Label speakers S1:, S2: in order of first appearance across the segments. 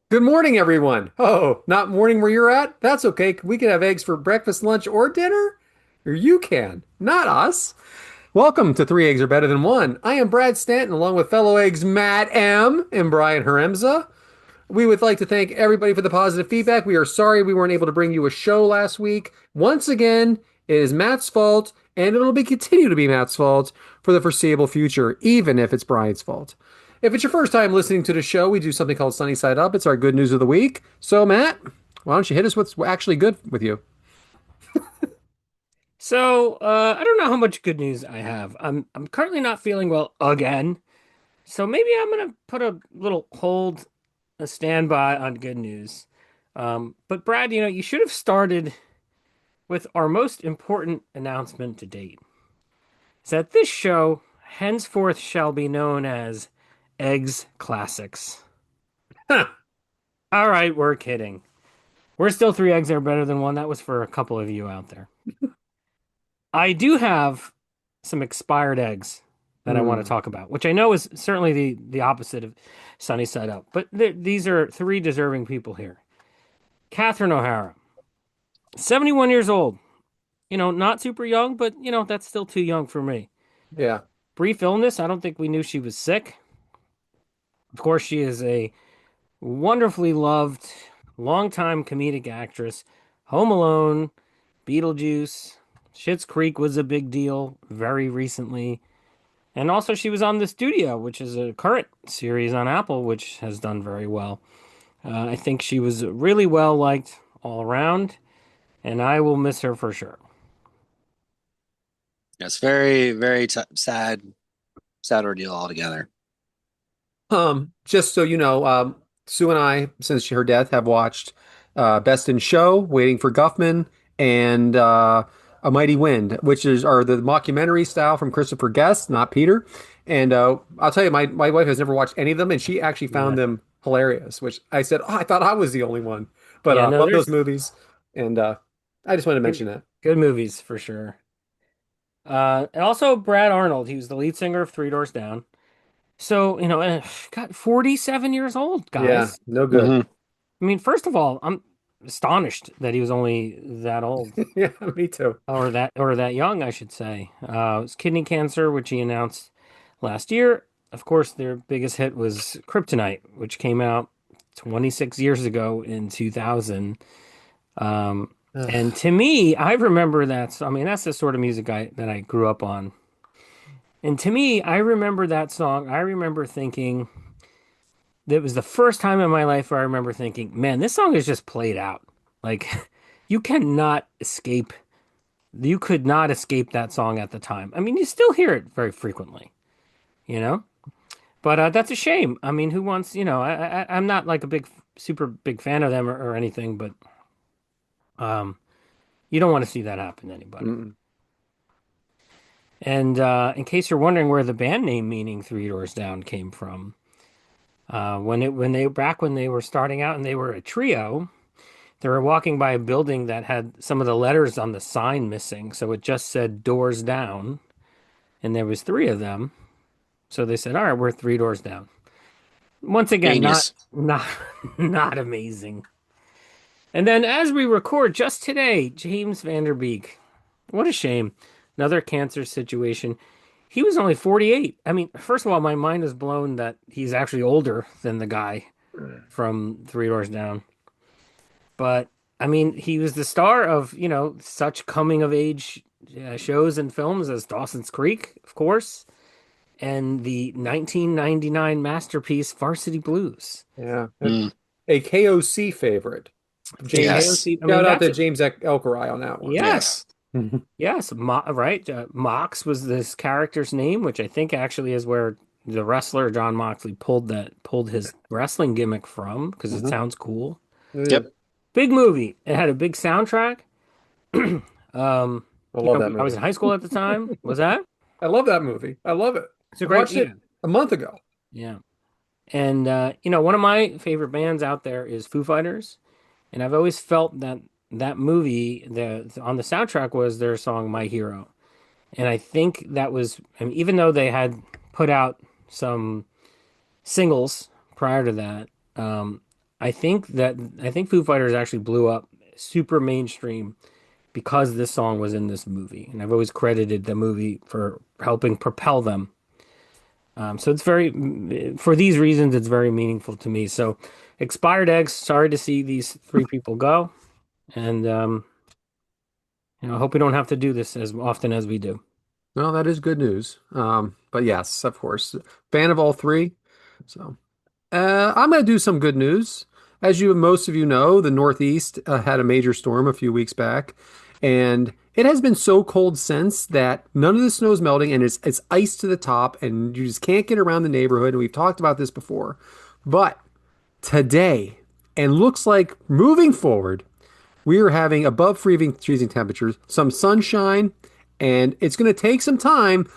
S1: Good morning, everyone. Oh, not morning where you're at? That's okay. We can have eggs for breakfast, lunch, or dinner. Or you can, not us. Welcome to Three Eggs Are Better Than One. I am Brad Stanton, along with fellow eggs Matt M. and Brian Haremza. We would like to thank everybody for the positive feedback. We are sorry we weren't able to bring you a show last week. Once again, it is Matt's fault, and it'll be continue to be Matt's fault for the foreseeable future, even if it's Brian's fault. If it's your first time listening to the show, we do something called Sunny Side Up. It's our good news of the week. So, Matt, why don't you hit us with what's actually good with you?
S2: I don't know how much good news I have. I'm currently not feeling well again. So maybe I'm gonna put a little hold, a standby on good news. But Brad, you should have started with our most important announcement to date. Is that this show henceforth shall be known as Eggs Classics.
S1: Huh.
S2: All right, we're kidding. We're still three eggs are better than one. That was for a couple of you out there. I do have some expired eggs that I want to
S1: Hmm.
S2: talk about, which I know is certainly the opposite of Sunny Side Up. But these are three deserving people here. Catherine O'Hara, 71 years old. Not super young, but that's still too young for me.
S1: Yeah.
S2: Brief illness. I don't think we knew she was sick. Of course, she is a wonderfully loved, longtime comedic actress. Home Alone, Beetlejuice, Schitt's Creek was a big deal very recently. And also, she was on The Studio, which is a current series on Apple, which has done very well. I think she was really well liked all around, and I will miss her for sure.
S3: It's very, very t sad, sad ordeal altogether.
S1: Just so you know, Sue and I, since her death, have watched Best in Show, Waiting for Guffman, and A Mighty Wind, which is are the mockumentary style from Christopher Guest, not Peter. And I'll tell you, my wife has never watched any of them, and she actually found
S2: Yeah.
S1: them hilarious. Which I said, oh, I thought I was the only one, but
S2: Yeah, no,
S1: love those
S2: there's
S1: movies, and I just wanted to
S2: good,
S1: mention that.
S2: good movies for sure. And also Brad Arnold, he was the lead singer of Three Doors Down. So, got 47 years old,
S1: Yeah,
S2: guys.
S1: no good.
S3: Hmm.
S2: I mean, first of all, I'm astonished that he was only that old.
S1: Yeah, me too.
S2: Or that young, I should say. It was kidney cancer, which he announced last year. Of course, their biggest hit was Kryptonite, which came out 26 years ago in 2000. Um, and
S1: Ugh.
S2: to me, I remember that. I mean, that's the sort of music that I grew up on. And to me, I remember that song. I remember thinking that was the first time in my life where I remember thinking, man, this song is just played out. Like, you cannot escape you could not escape that song at the time. I mean, you still hear it very frequently, you know? But that's a shame. I mean, who wants, I'm not like a super big fan of them or anything, but um, you don't want to see that happen to anybody.
S1: Mm-mm.
S2: And in case you're wondering where the band name meaning Three Doors Down came from, when they were starting out and they were a trio, they were walking by a building that had some of the letters on the sign missing, so it just said doors down, and there was three of them. So they said, "All right, we're three doors down." Once again, not
S3: Genius.
S2: not not amazing. And then as we record just today, James Vanderbeek. What a shame. Another cancer situation. He was only 48. I mean, first of all, my mind is blown that he's actually older than the guy from Three Doors Down. But I mean, he was the star of, such coming of age shows and films as Dawson's Creek, of course, and the 1999 masterpiece Varsity Blues.
S1: Yeah.
S3: Mm.
S1: A KOC favorite. James,
S3: Yes.
S2: KOC, I mean,
S1: shout out
S2: that's
S1: to
S2: it.
S1: James Elkerai on that one.
S2: Yes.
S3: Yes.
S2: Yes, right. Mox was this character's name, which I think actually is where the wrestler John Moxley pulled his wrestling gimmick from because it
S1: Mhm.
S2: sounds cool.
S1: It
S3: Yep.
S1: is.
S2: Big movie. It had a big soundtrack.
S1: I love that
S2: I was in
S1: movie.
S2: high school at the time. Was that?
S1: I love that movie. I love it.
S2: It's a
S1: I
S2: great,
S1: watched
S2: yeah,
S1: it a month ago.
S2: yeah. And one of my favorite bands out there is Foo Fighters, and I've always felt that that movie, the on the soundtrack was their song "My Hero," and I think that was, I mean, even though they had put out some singles prior to that, I think Foo Fighters actually blew up super mainstream because this song was in this movie, and I've always credited the movie for helping propel them. So it's for these reasons, it's very meaningful to me. So, Expired Eggs, sorry to see these three people go, and I hope we don't have to do this as often as we do.
S1: Well, that is good news. But yes, of course, fan of all three. So I'm going to do some good news. As most of you know, the Northeast had a major storm a few weeks back, and it has been so cold since that none of the snow is melting, and it's ice to the top, and you just can't get around the neighborhood. And we've talked about this before, but today, and looks like moving forward, we are having above freezing temperatures, some sunshine, and it's going to take some time,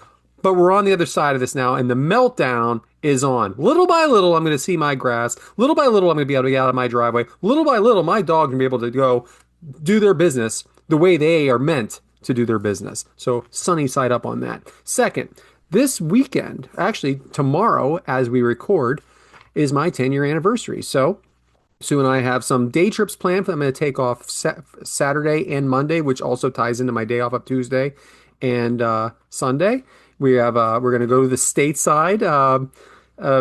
S1: but we're on the other side of this now, and the meltdown is on. Little by little, I'm going to see my grass. Little by little, I'm going to be able to get out of my driveway. Little by little, my dog can be able to go do their business the way they are meant to do their business. So, sunny side up on that. Second, this weekend, actually tomorrow as we record, is my 10-year anniversary. So, Sue and I have some day trips planned. I'm going to take off Saturday and Monday, which also ties into my day off of Tuesday and Sunday. We're going to go to the stateside. Uh, I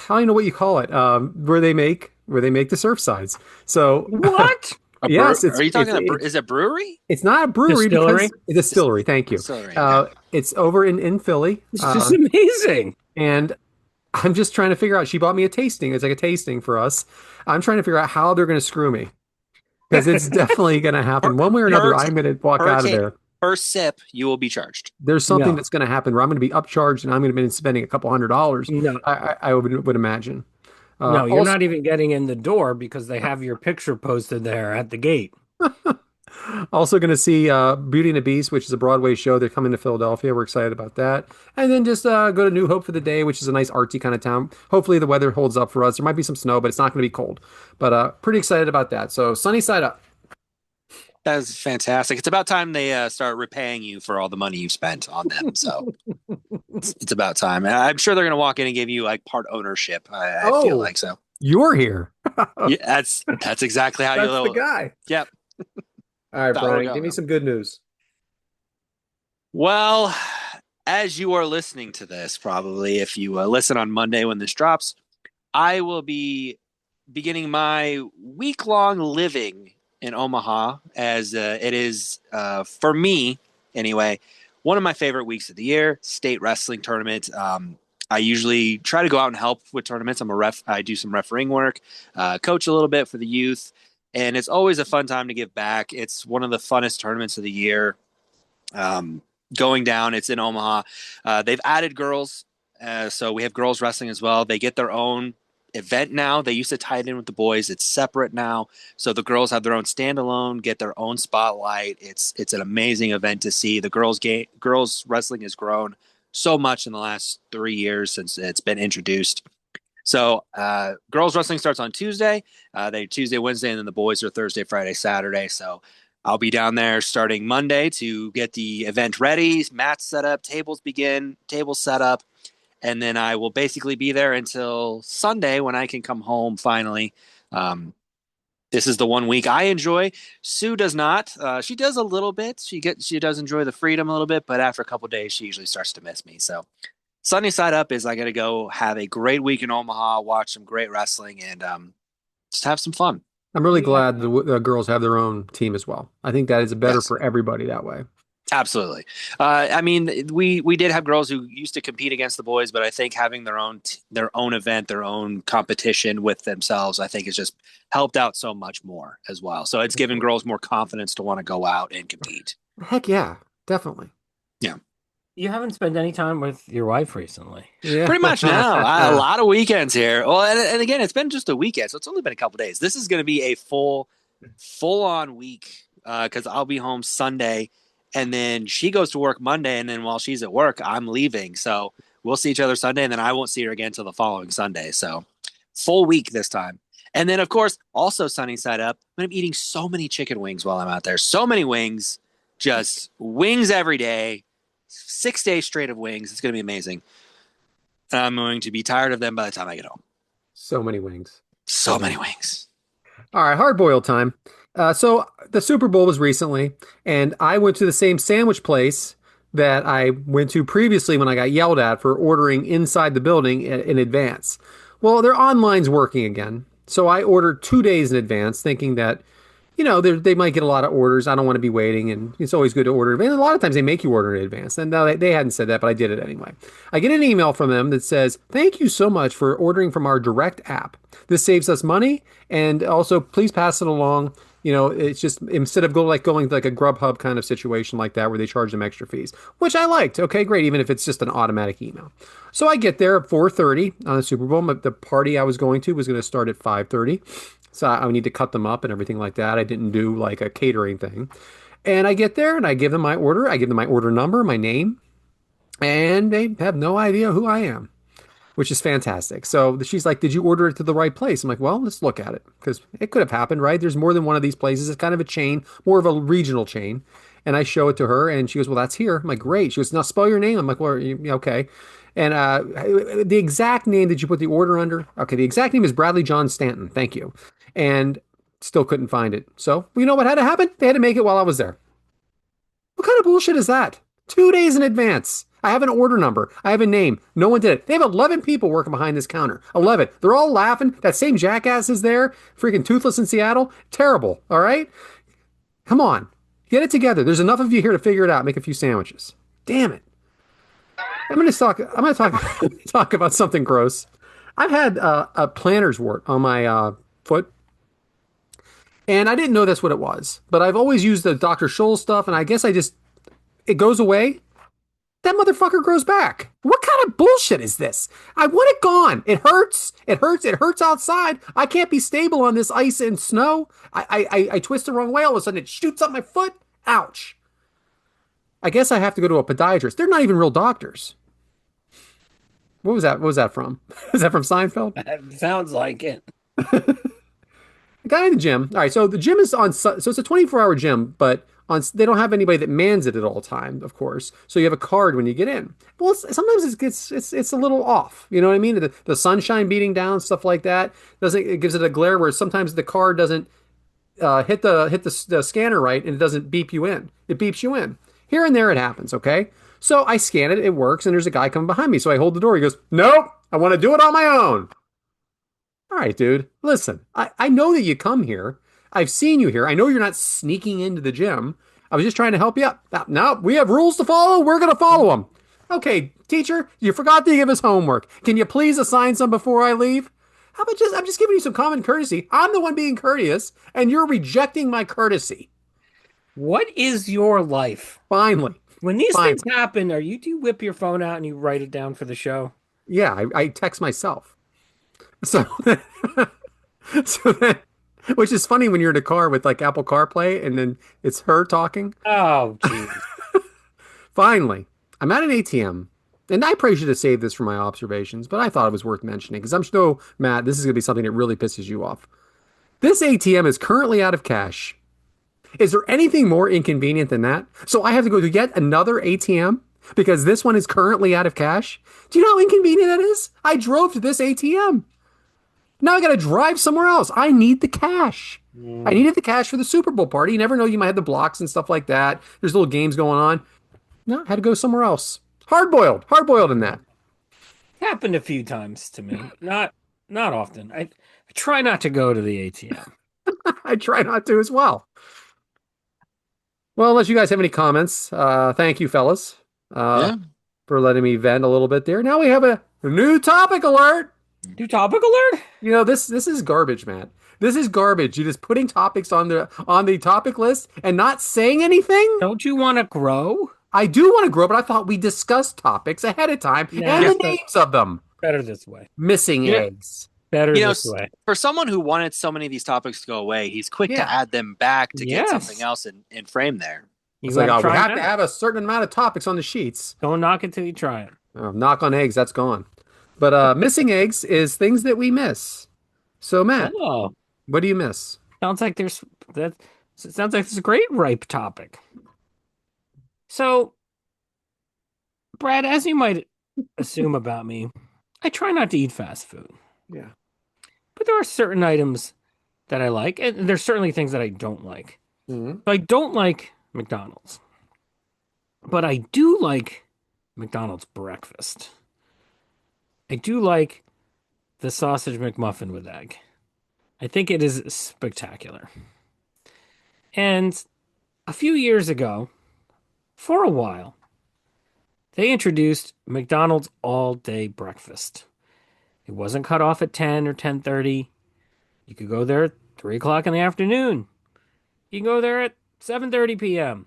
S1: don't even know what you call it. Where they make the surf sides. So
S2: What?
S3: A brew?
S1: yes,
S3: Are you talking is it brewery?
S1: it's not a brewery because
S2: Distillery?
S1: it's a distillery. Thank you.
S3: Distillery. Okay.
S1: It's over in Philly.
S2: It's just amazing.
S1: And I'm just trying to figure out. She bought me a tasting. It's like a tasting for us. I'm trying to figure out how they're going to screw me because it's definitely going to happen
S3: Per,
S1: one way or another.
S3: per,
S1: I'm going to walk
S3: per,
S1: out of
S3: ta-
S1: there.
S3: per sip, you will be charged.
S1: There's something
S2: No,
S1: that's going to happen where I'm going to be upcharged and I'm going to be spending a couple $100.
S2: no,
S1: I would imagine.
S2: no, you're
S1: Also,
S2: not even getting in the door because they have your picture posted there at the gate.
S1: also going to see Beauty and the Beast, which is a Broadway show. They're coming to Philadelphia. We're excited about that. And then just go to New Hope for the day, which is a nice artsy kind of town. Hopefully the weather holds up for us. There might be some snow, but it's not going to be cold. But pretty excited about that. So sunny side up.
S3: That's fantastic. It's about time they start repaying you for all the money you've spent on them. So it's about time. And I'm sure they're going to walk in and give you like part ownership. I feel
S1: Oh,
S3: like so.
S1: you're here.
S3: Yeah, that's exactly how
S1: That's the
S3: you'll.
S1: guy.
S3: Yep.
S1: All right,
S3: That'll
S1: Brian, give me
S3: go.
S1: some good news.
S3: Well, as you are listening to this, probably if you listen on Monday when this drops, I will be beginning my week-long living in Omaha, as it is for me anyway. One of my favorite weeks of the year, state wrestling tournament. I usually try to go out and help with tournaments. I'm a ref. I do some refereeing work, coach a little bit for the youth, and it's always a fun time to give back. It's one of the funnest tournaments of the year. Um, Going down, it's in Omaha. They've added girls, so we have girls wrestling as well. They get their own event now. They used to tie it in with the boys. It's separate now, so the girls have their own standalone, get their own spotlight. It's an amazing event to see. The girls wrestling has grown so much in the last 3 years since it's been introduced. So girls wrestling starts on Tuesday. They Tuesday, Wednesday, and then the boys are Thursday, Friday, Saturday. So I'll be down there starting Monday to get the event ready, mats set up, tables set up, and then I will basically be there until Sunday when I can come home finally. This is the one week I enjoy. Sue does not. She does a little bit. She does enjoy the freedom a little bit, but after a couple days, she usually starts to miss me. So sunny side up is I got to go have a great week in Omaha, watch some great wrestling, and just have some fun.
S1: I'm really
S2: Yeah.
S1: glad the girls have their own team as well. I think that is better
S3: Yes.
S1: for everybody that way.
S3: Absolutely. I mean, we did have girls who used to compete against the boys, but I think having their own event, their own competition with themselves, I think has just helped out so much more as well. So it's given girls more confidence to want to go out and compete.
S1: Heck yeah, definitely.
S3: Yeah,
S2: You haven't spent any time with your wife recently.
S1: Yeah.
S3: pretty much now. A lot of weekends here. Well, and again, it's been just a weekend, so it's only been a couple days. This is going to be a full on week because I'll be home Sunday. And then she goes to work Monday, and then while she's at work, I'm leaving. So we'll see each other Sunday, and then I won't see her again until the following Sunday. So full week this time. And then, of course, also sunny side up, I'm going to be eating so many chicken wings while I'm out there. So many wings, just wings every day, 6 days straight of wings. It's going to be amazing. And I'm going to be tired of them by the time I get home.
S1: So many wings.
S3: So many wings.
S1: All right, hard boiled time. So the Super Bowl was recently, and I went to the same sandwich place that I went to previously when I got yelled at for ordering inside the building in advance. Well, their online's working again. So I ordered 2 days in advance, thinking that they might get a lot of orders. I don't want to be waiting, and it's always good to order. And a lot of times they make you order in advance. And no, they hadn't said that, but I did it anyway. I get an email from them that says, "Thank you so much for ordering from our direct app. This saves us money, and also please pass it along." It's just instead of going like a Grubhub kind of situation like that where they charge them extra fees, which I liked. Okay, great, even if it's just an automatic email. So I get there at 4:30 on the Super Bowl. The party I was going to was going to start at 5:30. So I would need to cut them up and everything like that. I didn't do like a catering thing. And I get there and I give them my order. I give them my order number, my name, and they have no idea who I am, which is fantastic. So she's like, "Did you order it to the right place?" I'm like, "Well, let's look at it because it could have happened, right? There's more than one of these places. It's kind of a chain, more of a regional chain." And I show it to her and she goes, "Well, that's here." I'm like, "Great." She goes, "Now spell your name." I'm like, "Well, okay." And the exact name that you put the order under? Okay, the exact name is Bradley John Stanton. Thank you. And still couldn't find it. So, you know what had to happen? They had to make it while I was there. What kind of bullshit is that? 2 days in advance. I have an order number. I have a name. No one did it. They have 11 people working behind this counter. 11. They're all laughing. That same jackass is there. Freaking toothless in Seattle. Terrible. All right? Come on. Get it together. There's enough of you here to figure it out. Make a few sandwiches. Damn it. I'm going to talk about something gross. I've had a planter's wart on my foot, and I didn't know that's what it was. But I've always used the Dr. Scholl stuff, and I guess it goes away. That motherfucker grows back. What kind of bullshit is this? I want it gone. It hurts. It hurts. It hurts outside. I can't be stable on this ice and snow. I twist the wrong way. All of a sudden, it shoots up my foot. Ouch. I guess I have to go to a podiatrist. They're not even real doctors. What was that? What was that from? Is that from Seinfeld?
S2: Sounds like it.
S1: The guy in the gym. All right, so the gym is on. So it's a 24-hour gym, but they don't have anybody that mans it at all time, of course. So you have a card when you get in. Well, sometimes it's a little off. You know what I mean? The sunshine beating down, stuff like that. Doesn't it gives it a glare where sometimes the card doesn't hit the scanner right and it doesn't beep you in. It beeps you in. Here and there it happens. Okay. So I scan it, it works, and there's a guy coming behind me. So I hold the door. He goes, "Nope, I want to do it on my own." All right, dude, listen, I know that you come here. I've seen you here. I know you're not sneaking into the gym. I was just trying to help you out. Now, we have rules to follow. We're going to follow them. Okay, teacher, you forgot to give us homework. Can you please assign some before I leave? How about I'm just giving you some common courtesy. I'm the one being courteous, and you're rejecting my courtesy.
S2: What is your life?
S1: Finally.
S2: When these
S1: Finally.
S2: things happen, do you whip your phone out and you write it down for the show?
S1: Yeah, I text myself. So, so then, which is funny when you're in a car with like Apple CarPlay and then it's her talking.
S2: Oh, geez.
S1: Finally, I'm at an ATM, and I probably should have saved this for my observations, but I thought it was worth mentioning because I'm sure, Matt, this is going to be something that really pisses you off. This ATM is currently out of cash. Is there anything more inconvenient than that? So I have to go to yet another ATM because this one is currently out of cash. Do you know how inconvenient that is? I drove to this ATM. Now I got to drive somewhere else. I need the cash. I needed the cash for the Super Bowl party. You never know. You might have the blocks and stuff like that. There's little games going on. No, I had to go somewhere else. Hard boiled in that.
S2: Happened a few times to me. Not often. I try not to go to the ATM.
S1: I try not to as well. Well, unless you guys have any comments, thank you, fellas,
S3: Yeah.
S1: for letting me vent a little bit there. Now we have a new topic alert.
S2: Do topic alert?
S1: This is garbage, Matt. This is garbage. You're just putting topics on the topic list and not saying anything.
S2: Don't you want to grow?
S1: I do want to grow, but I thought we discussed topics ahead of time
S2: Nah,
S1: and the names of them.
S2: Better this way.
S1: Missing
S3: Yeah.
S1: eggs.
S2: Better
S3: You know,
S2: this way.
S3: for someone who wanted so many of these topics to go away, he's quick
S1: Yeah.
S3: to add them back to get
S2: Yes.
S3: something else in frame there.
S2: You
S1: It's like,
S2: gotta
S1: we
S2: try
S1: have
S2: it
S1: to
S2: out.
S1: have a certain amount of topics on the sheets.
S2: Don't knock it till you try it.
S1: Knock on eggs, that's gone. But missing eggs is things that we miss. So, Matt,
S2: Oh,
S1: what do you miss?
S2: sounds like there's a great ripe topic. So, Brad, as you might assume about me, I try not to eat fast food.
S1: Yeah.
S2: but there are certain items that I like, and there's certainly things that I don't like.
S1: Mhm.
S2: So I don't like McDonald's, but I do like McDonald's breakfast. I do like the sausage McMuffin with egg. I think it is spectacular. And a few years ago, for a while, they introduced McDonald's all-day breakfast. It wasn't cut off at 10 or 10:30. You could go there at 3 o'clock in the afternoon. You can go there at 7:30 p.m.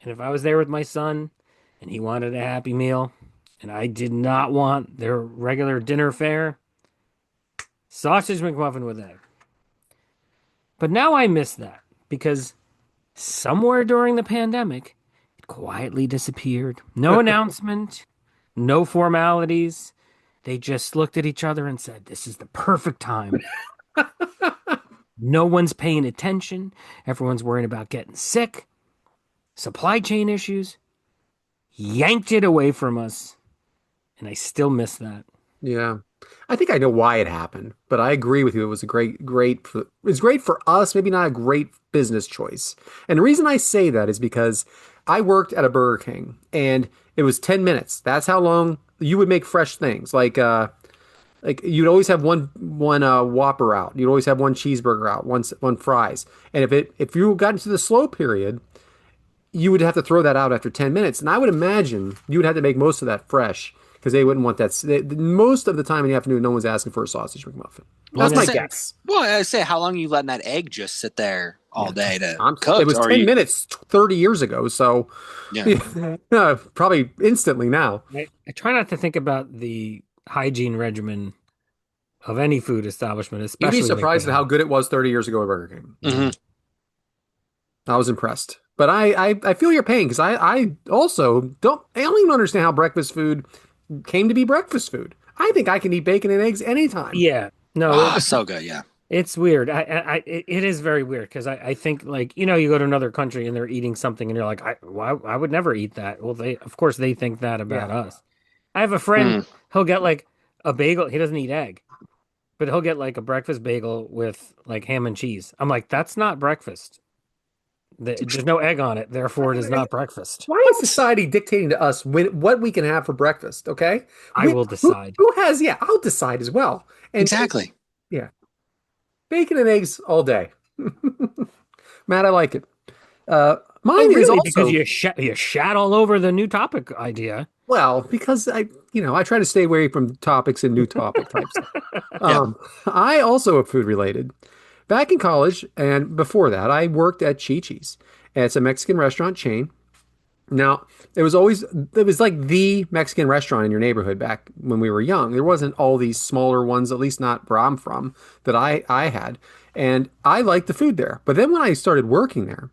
S2: And if I was there with my son and he wanted a Happy Meal and I did not want their regular dinner fare, sausage McMuffin with egg. But now I miss that because somewhere during the pandemic, it quietly disappeared. No announcement, no formalities. They just looked at each other and said, "This is the perfect time." No one's paying attention. Everyone's worrying about getting sick, supply chain issues. Yanked it away from us, and I still miss that.
S1: Yeah. I think I know why it happened, but I agree with you. It was a it's great for us, maybe not a great business choice. And the reason I say that is because I worked at a Burger King and it was 10 minutes. That's how long you would make fresh things. Like you'd always have one Whopper out. You'd always have one cheeseburger out, one fries. And if you got into the slow period, you would have to throw that out after 10 minutes. And I would imagine you would have to make most of that fresh because they wouldn't want that. Most of the time in the afternoon, no one's asking for a sausage McMuffin.
S2: Well,
S1: That's my
S2: then,
S1: guess.
S3: Well, I say, how long are you letting that egg just sit there all day to
S1: It
S3: cook?
S1: was
S3: Or
S1: 10
S3: you,
S1: minutes 30 years ago. So
S3: yeah,
S1: yeah, probably instantly now.
S2: I try not to think about the hygiene regimen of any food establishment,
S1: You'd be
S2: especially
S1: surprised at how
S2: McDonald's.
S1: good it was 30 years ago at Burger King.
S3: hmm
S1: I was impressed. But I feel your pain because I also I don't even understand how breakfast food came to be breakfast food. I think I can eat bacon and eggs anytime.
S2: Yeah, no,
S3: Ah, so good. Yeah.
S2: it's weird. It is very weird because I think like you go to another country and they're eating something and you're like, I would never eat that. Well, of course they think that about
S1: Yeah.
S2: us. I have a friend.
S3: Mm.
S2: He'll get like a bagel. He doesn't eat egg, but he'll get like a breakfast bagel with like ham and cheese. I'm like, that's not breakfast. There's no egg on it, therefore it is not breakfast.
S1: Why is society dictating to us what we can have for breakfast? Okay,
S2: I will decide.
S1: who has? Yeah, I'll decide as well. And
S3: Exactly.
S1: yeah, bacon and eggs all day. Matt, I like it.
S2: Oh,
S1: Mine is
S2: really? Because
S1: also
S2: you shat all over the new topic idea.
S1: well because I try to stay away from topics and new topic types.
S3: Yeah.
S1: I also have food related. Back in college and before that, I worked at Chi-Chi's. It's a Mexican restaurant chain. Now, it was like the Mexican restaurant in your neighborhood back when we were young. There wasn't all these smaller ones, at least not where I'm from, that I had. And I liked the food there. But then when I started working there,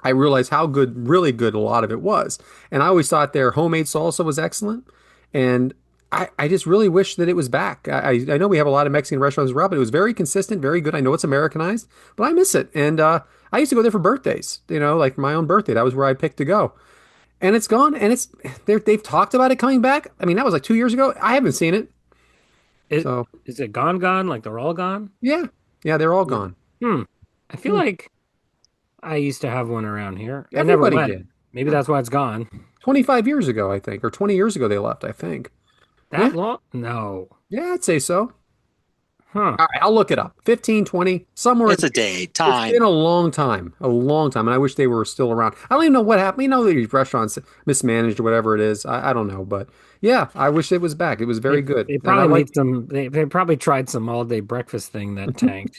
S1: I realized how good, really good a lot of it was. And I always thought their homemade salsa was excellent. And I just really wish that it was back. I know we have a lot of Mexican restaurants around, but it was very consistent, very good. I know it's Americanized, but I miss it. And I used to go there for birthdays, like my own birthday. That was where I picked to go. And it's gone. And they've talked about it coming back. I mean, that was like 2 years ago. I haven't seen it.
S2: It,
S1: So
S2: is it gone? Like they're all gone?
S1: yeah, yeah, they're all gone.
S2: Hmm. I feel
S1: Hmm.
S2: like I used to have one around here. I never
S1: Everybody
S2: went.
S1: did.
S2: Maybe
S1: Yeah.
S2: that's why it's gone.
S1: 25 years ago, I think, or 20 years ago they left, I think. Yeah,
S2: That long? No.
S1: yeah, I'd say so.
S2: Huh.
S1: All right, I'll look it up. 15, 20, somewhere.
S3: It's a day,
S1: It's been
S3: time.
S1: a long time, and I wish they were still around. I don't even know what happened. These restaurants mismanaged or whatever it is. I don't know, but yeah, I wish it was back. It was very good,
S2: They
S1: and I
S2: probably
S1: like.
S2: made some. They probably tried some all day breakfast thing that tanked.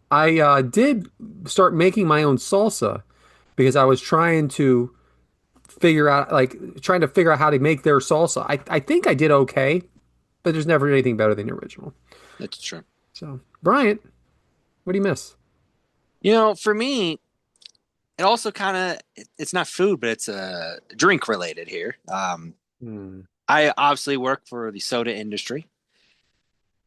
S1: I did start making my own salsa because I was trying to figure out how to make their salsa. I think I did okay, but there's never anything better than the original.
S3: That's true.
S1: So, Bryant, what do you miss?
S3: For me, it also kind of it's not food, but it's drink related here.
S1: Hmm.
S3: I obviously work for the soda industry.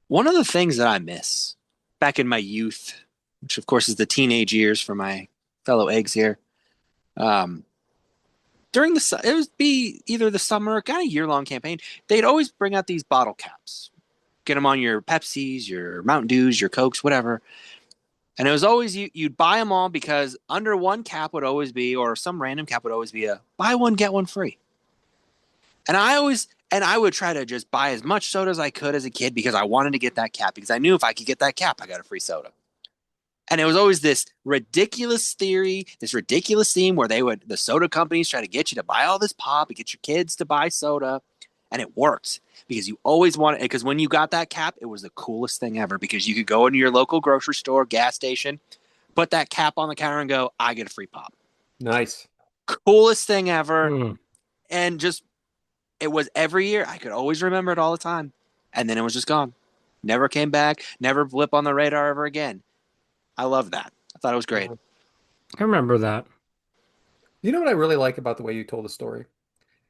S3: One of the things that I miss back in my youth, which of course is the teenage years for my fellow eggs here, um, it would be either the summer, kind of year long campaign. They'd always bring out these bottle caps, get them on your Pepsis, your Mountain Dews, your Cokes, whatever. And it was always you'd buy them all because under one cap would always be, or some random cap would always be a buy one, get one free. And I would try to just buy as much soda as I could as a kid because I wanted to get that cap because I knew if I could get that cap, I got a free soda. And it was always this ridiculous theory, this ridiculous theme where the soda companies try to get you to buy all this pop and get your kids to buy soda. And it worked because you always wanted it. Because when you got that cap, it was the coolest thing ever because you could go into your local grocery store, gas station, put that cap on the counter and go, I get a free pop.
S1: Nice.
S3: Coolest thing ever.
S2: Mm.
S3: And just, it was every year. I could always remember it all the time. And then it was just gone. Never came back. Never blip on the radar ever again. I love that. I thought it was great.
S2: I remember that.
S1: You know what I really like about the way you told the story?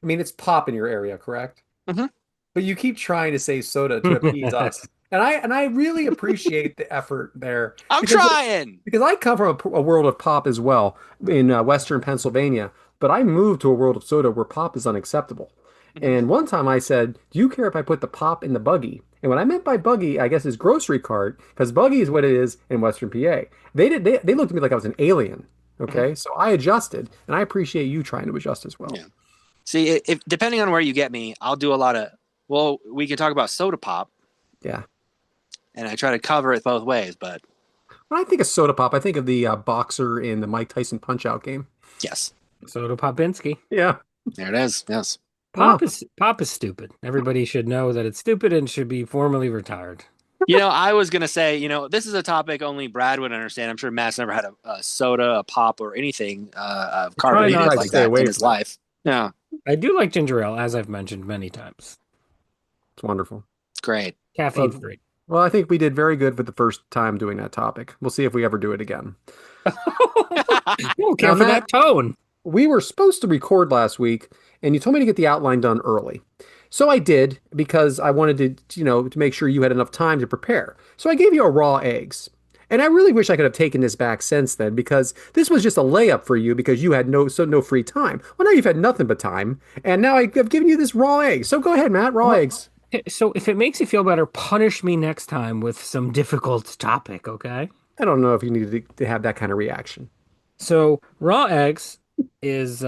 S1: I mean, it's pop in your area, correct?
S3: Mm-hmm.
S1: But you keep trying to say soda to appease us. And I really appreciate the effort there.
S3: I'm trying.
S1: Because I come from a world of pop as well in Western Pennsylvania, but I moved to a world of soda where pop is unacceptable. And one time I said, "Do you care if I put the pop in the buggy?" And what I meant by buggy, I guess, is grocery cart, because buggy is what it is in Western PA. They looked at me like I was an alien. Okay, so I adjusted, and I appreciate you trying to adjust as well.
S3: Yeah. See, if depending on where you get me, I'll do a lot of. Well, we can talk about soda pop.
S1: Yeah.
S3: And I try to cover it both ways, but
S1: when I think of soda pop, I think of the boxer in the Mike Tyson Punch-Out game.
S3: yes,
S2: Soda Popinski.
S1: Yeah.
S3: There it is. Yes.
S2: Pop is stupid. Everybody should know that it's stupid and should be formally retired.
S3: I was gonna say, this is a topic only Brad would understand. I'm sure Matt's never had a soda, a pop, or anything carbonated like that in his life. Yeah,
S2: I do like ginger ale, as I've mentioned many times.
S1: It's wonderful.
S3: It's great.
S2: Caffeine free.
S1: Well, I think we did very good for the first time doing that topic. We'll see if we ever do it again.
S2: You don't care for that tone.
S1: We were supposed to record last week, and you told me to get the outline done early. So I did because I wanted to make sure you had enough time to prepare. So I gave you a raw eggs. And I really wish I could have taken this back since then because this was just a layup for you because you had no free time. Well, now you've had nothing but time, and now I've given you this raw egg. So go ahead, Matt, raw eggs.
S2: So if it makes you feel better, punish me next time with some difficult topic, okay?
S1: I don't know if you need to have that kind of reaction.
S2: So raw eggs is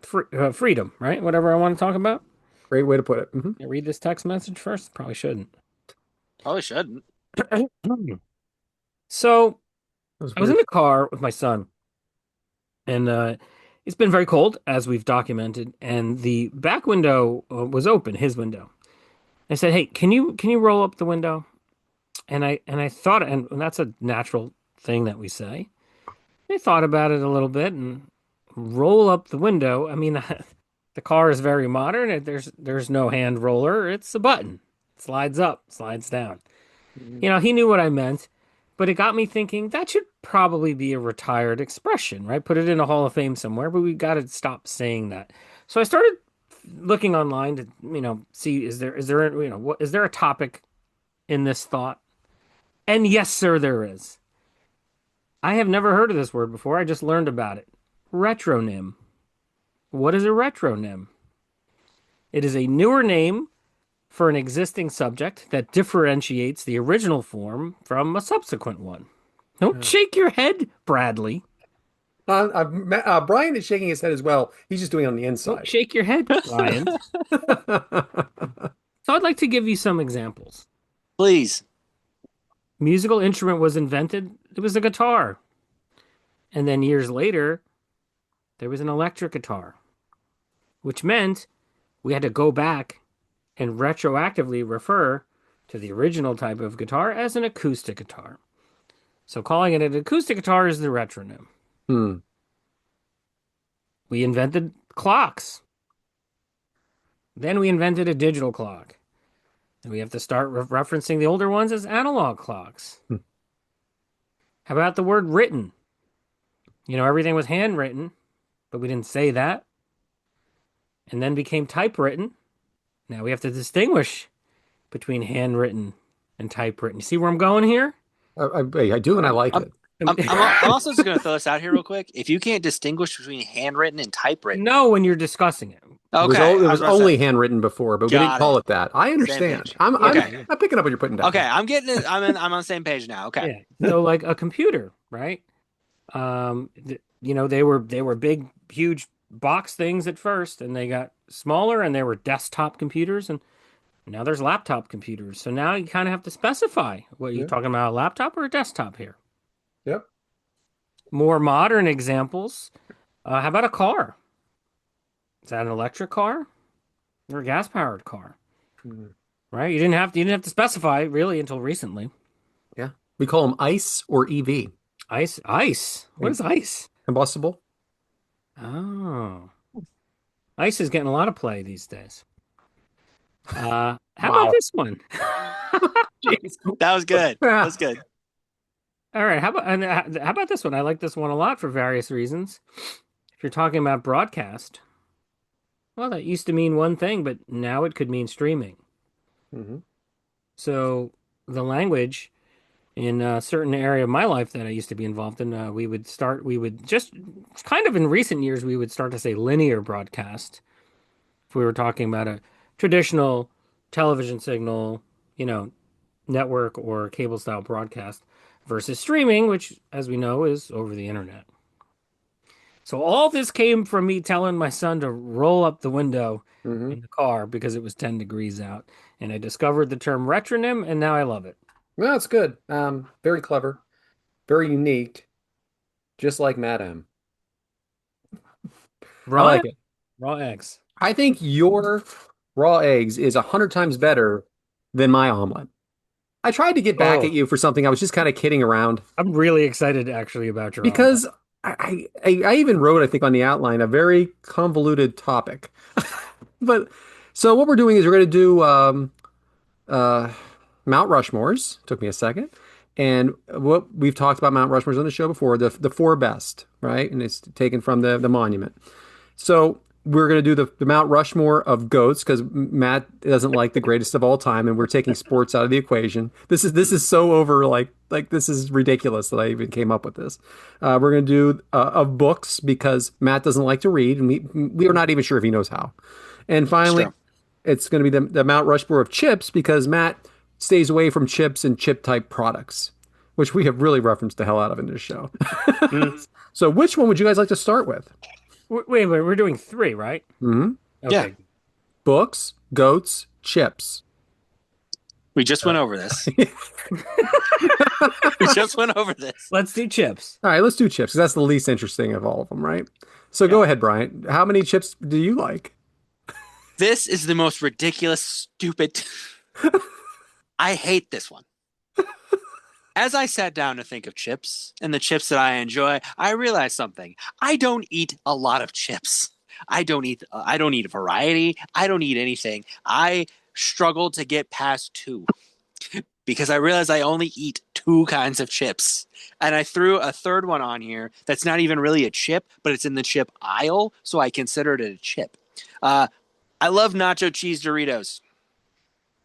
S2: freedom, right? Whatever I want to talk about.
S1: Great way to put it. Mm-hmm.
S2: I read this text message first? Probably shouldn't.
S3: Probably shouldn't.
S2: So I was in the car with my son, and it's been very cold, as we've documented, and the back window was open, his window. I said, "Hey, can you roll up the window?" And I thought, and that's a natural thing that we say. I thought about it a little bit and roll up the window. I mean, the car is very modern. There's no hand roller. It's a button. It slides up, slides down. He knew what I meant, but it got me thinking that should probably be a retired expression, right? Put it in a Hall of Fame somewhere, but we got to stop saying that. So I started looking online to, see is there a topic in this thought? And yes, sir, there is. I have never heard of this word before. I just learned about it. Retronym. What is a retronym? It is a newer name for an existing subject that differentiates the original form from a subsequent one. Don't shake your head, Bradley.
S1: Bryant is shaking his head as well. He's just doing it on the inside.
S2: Don't shake your head, Bryant. So I'd like to give you some examples.
S3: Please.
S2: Musical instrument was invented. It was a guitar. And then years later, there was an electric guitar, which meant we had to go back and retroactively refer to the original type of guitar as an acoustic guitar. So calling it an acoustic guitar is the retronym. We invented clocks. Then we invented a digital clock. And we have to start referencing the older ones as analog clocks. How about the word written? Everything was handwritten, but we didn't say that. And then became typewritten. Now we have to distinguish between handwritten and typewritten. You see where I'm going here?
S1: I do, and I like it.
S3: I'm also just going to throw this out here real quick. If you can't distinguish between handwritten and typewritten,
S2: No, when you're discussing it.
S3: okay,
S1: It
S3: I
S1: was
S3: was about to say,
S1: only handwritten before, but we didn't
S3: got
S1: call
S3: it.
S1: it that. I
S3: Same
S1: understand.
S3: page.
S2: Yeah, yeah.
S1: I'm picking up what you're putting
S3: Okay,
S1: down.
S3: I'm getting it. I'm on the same page now. Okay.
S2: Yeah. So like a computer, right? They were big, huge box things at first, and they got smaller, and they were desktop computers, and now there's laptop computers. So now you kind of have to specify what you're
S1: Yeah.
S2: talking about, a laptop or a desktop here.
S1: Yep.
S2: More modern examples. How about a car? Is that an electric car or a gas-powered car?
S1: Mhm.
S2: Right? You didn't have to specify really until recently.
S1: Yeah. We call them ICE or EV.
S2: Ice. What is ice?
S1: Combustible.
S2: Oh, ice is getting a lot of play these days. How about
S1: Wow.
S2: this one?
S1: Jeez.
S3: That was good. That
S1: Yeah.
S3: was good.
S2: All right, how about this one? I like this one a lot for various reasons. If you're talking about broadcast, well, that used to mean one thing, but now it could mean streaming.
S1: Mhm.
S2: So the language in a certain area of my life that I used to be involved in, we would just kind of in recent years, we would start to say linear broadcast. If we were talking about a traditional television signal, you know, network or cable style broadcast versus streaming, which, as we know, is over the internet. So all this came from me telling my son to roll up the window
S1: Mhm.
S2: in the car because it was 10 degrees out. And I discovered the term retronym, and now I love it.
S1: Well, that's good. Very clever, very unique, just like Madame. I
S2: Raw,
S1: like it.
S2: raw eggs.
S1: I think your raw eggs is 100 times better than my omelet. I tried to get back at
S2: Oh,
S1: you for something. I was just kind of kidding around
S2: I'm really excited actually about your omelet.
S1: because I even wrote, I think, on the outline a very convoluted topic. But so what we're doing is we're going to do uh, Mount Rushmores. Took me a second. And what we've talked about Mount Rushmores on the show before, the four best, right? And it's taken from the monument. So we're going to do the Mount Rushmore of goats because Matt doesn't like the greatest of all time, and we're taking sports out of the equation. This is so over like this is ridiculous that I even came up with this. We're going to do of books because Matt doesn't like to read, and we are not even sure if he knows how. And
S3: It's
S1: finally,
S3: true.
S1: it's going to be the Mount Rushmore of chips because Matt stays away from chips and chip type products, which we have really referenced the hell out of in this show.
S3: Mm,
S1: So, which one would you guys like to start with?
S2: Wait, we're doing three, right?
S1: Hmm.
S3: yeah,
S2: Okay.
S1: Books, goats, chips.
S3: we just went over this. We just went over this.
S2: Let's do chips.
S1: All right, let's do chips 'cause that's the least interesting of all of them, right? So
S2: Yeah.
S1: go ahead, Bryant. How many chips do you like?
S3: This is the most ridiculous, stupid. I hate this one. As I sat down to think of chips and the chips that I enjoy, I realized something. I don't eat a lot of chips. I don't eat a variety. I don't eat anything. I struggle to get past two because I realized I only eat two kinds of chips. And I threw a third one on here that's not even really a chip, but it's in the chip aisle, so I considered it a chip. Uh, I love nacho cheese Doritos.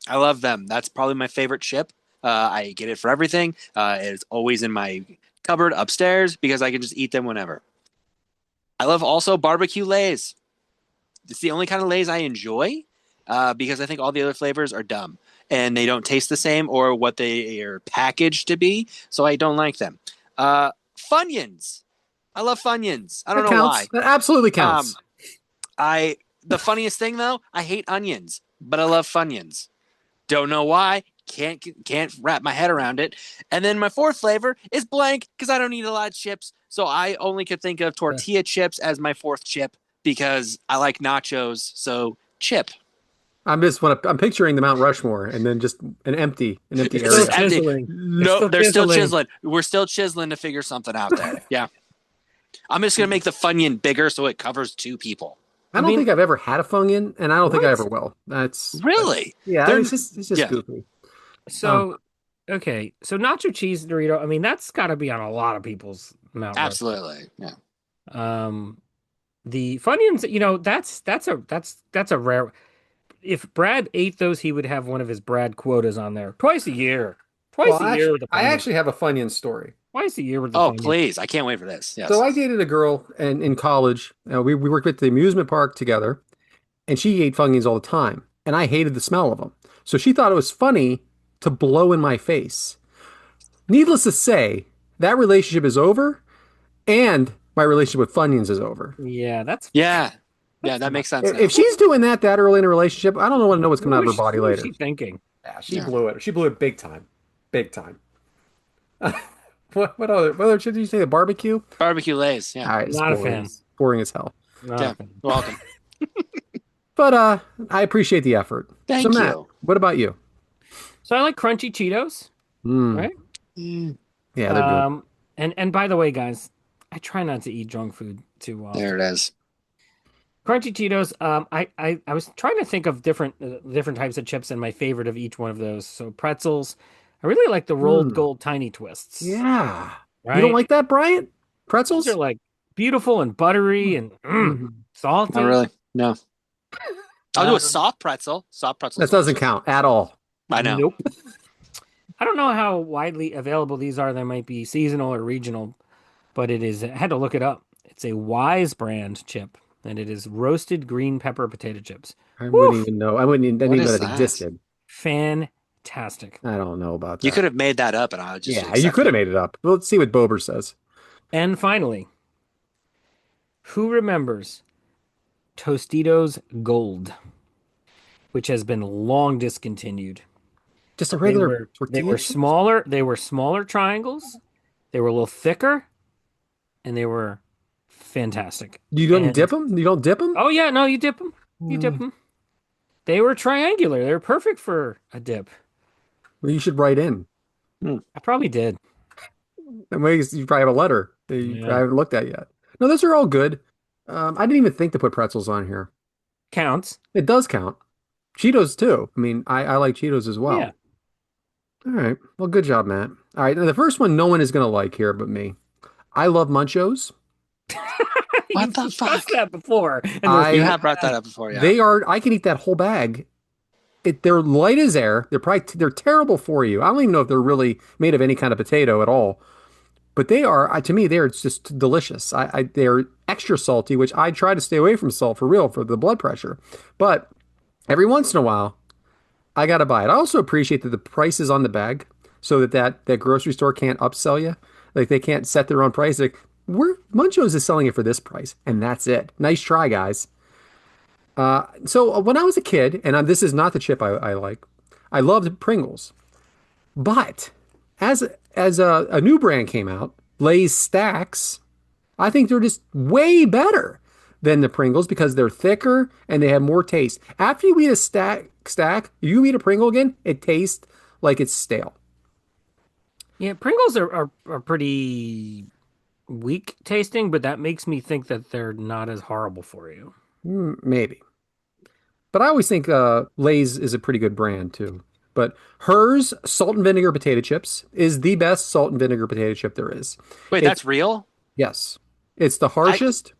S3: I love them. That's probably my favorite chip. I get it for everything. It's always in my cupboard upstairs because I can just eat them whenever. I love also barbecue Lays. It's the only kind of Lays I enjoy because I think all the other flavors are dumb and they don't taste the same or what they are packaged to be. So I don't like them. Funyuns. I love Funyuns. I don't
S1: That
S3: know
S1: counts.
S3: why.
S1: That absolutely
S3: Um,
S1: counts.
S3: I the funniest thing though, I hate onions, but I love Funyuns. Don't know why. Can't wrap my head around it. And then my fourth flavor is blank because I don't eat a lot of chips. So I only could think of tortilla chips as my fourth chip because I like nachos. So chip.
S1: I'm picturing the Mount Rushmore and then just an empty
S2: It's
S3: It's
S2: still
S3: just
S1: area.
S3: empty.
S2: chiseling. It's
S3: No,
S2: still
S3: they're still
S2: chiseling.
S3: chiseling. We're still chiseling to figure something out there. Yeah. I'm just gonna make the Funyun bigger so it covers two people.
S1: I
S2: I
S1: don't
S2: mean,
S1: think I've ever had a Funyun, and I don't think I
S2: what?
S1: ever will. That's
S3: Really?
S1: yeah.
S3: They're
S1: It's just
S3: yeah,
S1: goofy. Um,
S2: So, okay. So nacho cheese Dorito, I mean, that's got to be on a lot of people's Mount Rushmore.
S3: absolutely. Yeah.
S2: Um, the Funyuns, that's a rare. If Brad ate those, he would have one of his Brad quotas on there twice a year.
S1: Well,
S2: Twice a year with the
S1: I
S2: Funyuns.
S1: actually have a Funyuns story.
S2: Twice a year with the
S3: Oh,
S2: Funyuns.
S3: please. I can't wait for this.
S1: So
S3: Yes.
S1: I dated a girl in college. We worked at the amusement park together, and she ate Funyuns all the time, and I hated the smell of them. So she thought it was funny to blow in my face. Needless to say, that relationship is over, and my relationship with Funyuns is over.
S2: Yeah,
S3: Yeah. Yeah,
S2: that's
S3: that
S2: not.
S3: makes sense
S1: If
S3: now.
S1: she's doing that early in a relationship, I don't want to know what's coming out of her body
S2: What was
S1: later.
S2: she thinking?
S1: Yeah, she
S3: Yeah.
S1: blew it. She blew it big time, big time. What other shit did you say? The barbecue?
S3: Barbecue Lays. Yeah.
S1: All right, it's
S2: Not a
S1: boring.
S2: fan.
S1: It's boring as hell.
S2: Not a
S3: Yeah.
S2: fan.
S3: Welcome.
S1: But I appreciate the effort. So
S3: Thank
S1: Matt,
S3: you.
S1: what about you?
S2: So I like crunchy Cheetos,
S1: Mm,
S2: right?
S3: Mm,
S1: yeah, they're good.
S2: Um, and by the way, guys, I try not to eat junk food too
S3: there
S2: often.
S3: it is.
S2: Crunchy Cheetos. I was trying to think of different types of chips and my favorite of each one of those. So pretzels. I really like the rolled
S1: Mm,
S2: gold tiny twists.
S1: yeah. You don't
S2: Right?
S1: like that, Bryant?
S2: These are
S1: Pretzels?
S2: like beautiful and buttery and
S1: Mhm.
S3: Not
S2: salty.
S3: really. No. I'll do a
S2: Um,
S3: soft pretzel. Soft pretzel's
S1: That doesn't
S3: delicious.
S1: count at all.
S3: I know.
S2: nope. I don't know how widely available these are. They might be seasonal or regional, but it is. I had to look it up. It's a Wise brand chip, and it is roasted green pepper potato chips.
S1: I wouldn't
S2: Woof!
S1: even know. I didn't
S3: What
S1: even know
S3: is
S1: that
S3: that?
S1: existed.
S2: Fantastic.
S1: I don't know about
S3: You
S1: that.
S3: could have made that up and I would just
S1: Yeah, you
S3: accept
S1: could have
S3: it.
S1: made it up. Well, let's see what Bober says.
S2: And finally, who remembers Tostitos Gold, which has been long discontinued?
S1: Just a
S2: They
S1: regular
S2: were they
S1: tortilla
S2: were
S1: chips?
S2: smaller. They were smaller triangles. They were a little thicker, and they were fantastic.
S1: You don't dip
S2: And
S1: them? You don't dip them?
S2: oh yeah, no, you dip them. You dip
S1: Well,
S2: them. They were triangular. They were perfect for a dip.
S1: you should write in.
S3: Hmm.
S2: I probably did.
S1: And maybe you probably have a letter that you probably
S2: Yeah,
S1: haven't looked at yet. No, those are all good. I didn't even think to put pretzels on here.
S2: counts.
S1: It does count. Cheetos too. I mean, I like Cheetos as
S2: Yeah,
S1: well. All right. Well, good job, Matt. All right. Now, the first one no one is going to like here but me. I love Munchos.
S3: What
S2: you've
S3: the
S2: discussed
S3: fuck?
S2: that before, and we're
S3: You
S1: I
S3: have brought that up before, yeah.
S1: they are I can eat that whole bag. They're light as air. They're terrible for you. I don't even know if they're really made of any kind of potato at all. But they are to me they're just delicious. They're extra salty, which I try to stay away from salt for real for the blood pressure. But every once in a while, I gotta buy it. I also appreciate that the price is on the bag, so that grocery store can't upsell you. Like they can't set their own price. Like we're Munchos is selling it for this price, and that's it. Nice try, guys. So when I was a kid, and this is not the chip I like, I loved Pringles. But as a new brand came out, Lay's Stacks, I think they're just way better than the Pringles because they're thicker and they have more taste. After you eat a you eat a Pringle again, it tastes like it's stale.
S2: yeah, Pringles are pretty weak tasting, but that makes me think that they're not as horrible for you.
S1: Maybe. But I always think Lay's is a pretty good brand too. But hers salt and vinegar potato chips is the best salt and vinegar potato chip there is.
S3: Wait,
S1: It's
S3: that's real?
S1: yes. It's the
S3: I
S1: harshest.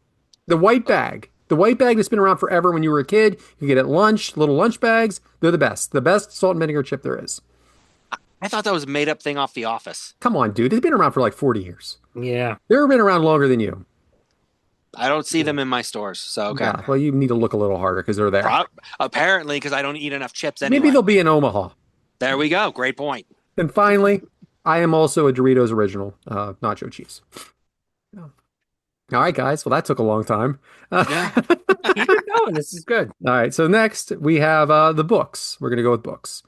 S1: The white bag. The white bag that's been around forever when you were a kid. You get it at lunch, little lunch bags. They're the best. The best salt and vinegar chip there is.
S3: I thought that was a made up thing off The Office.
S1: Come on, dude. They've been around for like 40 years.
S2: Yeah.
S1: They've been around longer than you.
S3: I don't see them in my stores, so okay.
S1: Yeah, well, you need to look a little harder because they're there.
S3: Apparently, because I don't eat enough chips
S1: Maybe
S3: anyway.
S1: they'll be in Omaha.
S3: There we go. Great point.
S1: And finally, I am also a Doritos original nacho cheese. Yeah. All right, guys. Well, that took a long time.
S3: Yeah.
S2: Keep it going. This is good.
S1: All right. So next we have the books. We're gonna go with books.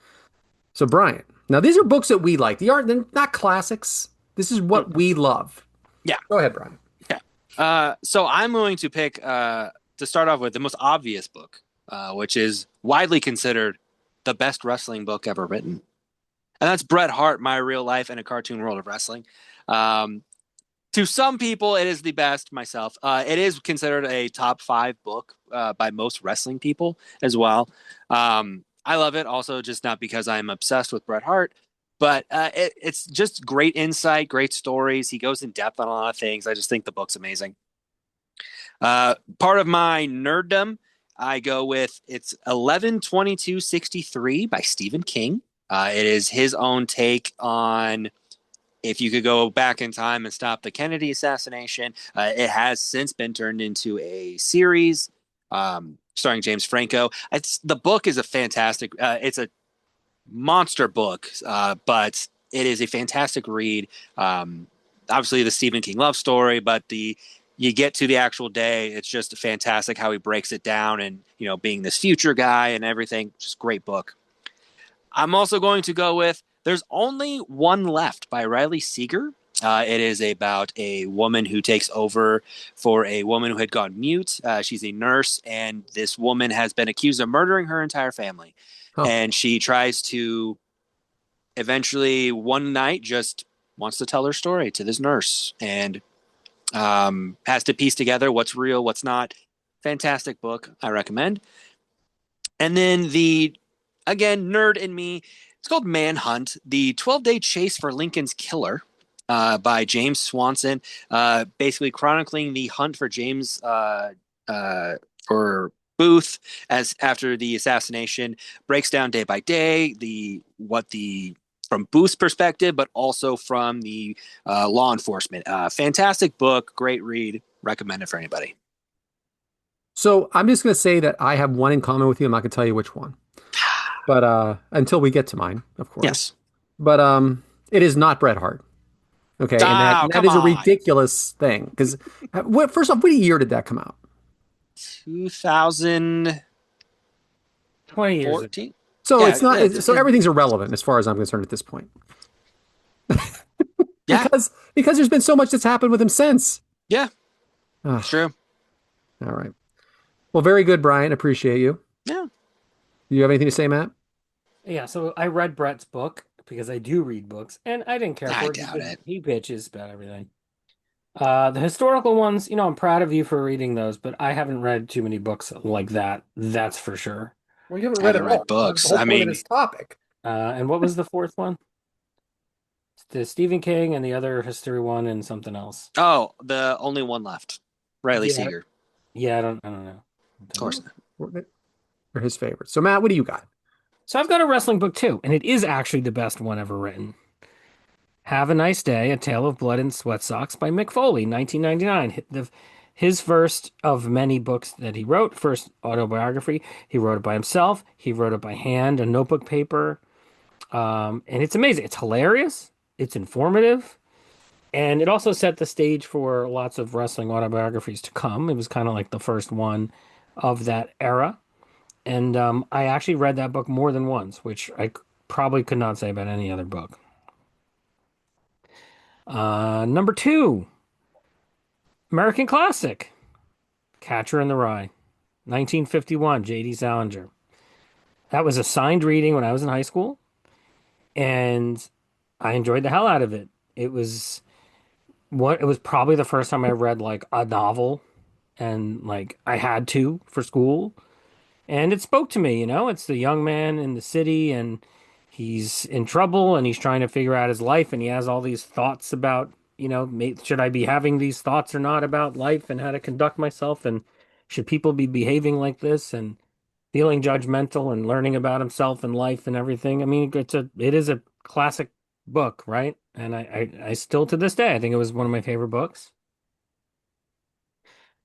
S1: So Brian, now these are books that we like. They're not classics. This is what we love.
S3: Yeah.
S1: Go ahead, Brian.
S3: Yeah. So I'm going to pick to start off with the most obvious book, which is widely considered the best wrestling book ever written, and that's Bret Hart: My Real Life and a Cartoon World of Wrestling. To some people, it is the best. Myself, it is considered a top 5 book by most wrestling people as well. I love it, also just not because I'm obsessed with Bret Hart, but it's just great insight, great stories. He goes in depth on a lot of things. I just think the book's amazing. Part of my nerddom, I go with it's 11/22/63 by Stephen King. It is his own take on if you could go back in time and stop the Kennedy assassination. It has since been turned into a series starring James Franco. The book is a fantastic. It's a monster book, but it is a fantastic read. Obviously, the Stephen King love story, but the you get to the actual day, it's just fantastic how he breaks it down, and being this future guy and everything. Just great book. I'm also going to go with There's Only One Left by Riley Seeger. It is about a woman who takes over for a woman who had gone mute. She's a nurse, and this woman has been accused of murdering her entire family.
S1: Oh,
S3: And she tries to eventually, one night, just wants to tell her story to this nurse and has to piece together what's real, what's not. Fantastic book. I recommend. And then again, nerd in me, it's called Manhunt, the 12-day chase for Lincoln's killer by James Swanson, basically chronicling the hunt for James for Booth as after the assassination, breaks down day by day from Booth's perspective, but also from the law enforcement. Fantastic book, great read, recommended for anybody.
S1: so I'm just going to say that I have one in common with you. I'm not going to tell you which one, but until we get to mine, of course.
S3: Yes.
S1: But it is not Bret Hart. Okay, and that
S3: Oh,
S1: that
S3: come
S1: is a
S3: on.
S1: ridiculous thing because first off, what year did that come out?
S3: 2014.
S2: 20 years ago.
S1: So
S3: Yeah,
S1: it's not. So everything's irrelevant as far as I'm concerned at this point
S3: yeah,
S1: because there's been so much that's happened with him since.
S3: yeah,
S1: Ugh,
S3: it's true.
S1: all right. Well, very good, Brian. Appreciate you.
S3: Yeah.
S1: Do you have anything to say, Matt?
S2: Yeah, so I read Brett's book because I do read books, and I didn't care
S3: I
S2: for it
S3: doubt
S2: because
S3: it.
S2: he bitches about everything. The historical ones, I'm proud of you for reading those, but I haven't read too many books like that. That's for sure.
S1: Well, you haven't
S3: I
S1: read it
S3: haven't read
S1: all. That's the
S3: books.
S1: whole
S3: I
S1: point of
S3: mean,
S1: this topic.
S2: And what was the fourth one? The Stephen King and the other history one and something else.
S3: oh, the only one left. Riley
S2: Yeah,
S3: Seeger.
S2: yeah, I don't know.
S3: Of course not.
S1: They're his favorites. So, Matt, what do you got?
S2: So I've got a wrestling book too, and it is actually the best one ever written. Have a Nice Day, A Tale of Blood and Sweat Socks by Mick Foley, 1999. His first of many books that he wrote, first autobiography. He wrote it by himself. He wrote it by hand, a notebook paper. And it's amazing. It's hilarious. It's informative. And it also set the stage for lots of wrestling autobiographies to come. It was kind of like the first one of that era. And I actually read that book more than once, which probably could not say about any other book. Number two, American classic, Catcher in the Rye, 1951, J.D. Salinger. That was a signed reading when I was in high school, and I enjoyed the hell out of it. It was probably the first time I read like a novel, and like I had to for school. And it spoke to me, it's the young man in the city and he's in trouble and he's trying to figure out his life and he has all these thoughts about, should I be having these thoughts or not about life and how to conduct myself and should people be behaving like this and feeling judgmental and learning about himself and life and everything. I mean, it is a classic book, right? And I still to this day, I think it was one of my favorite books.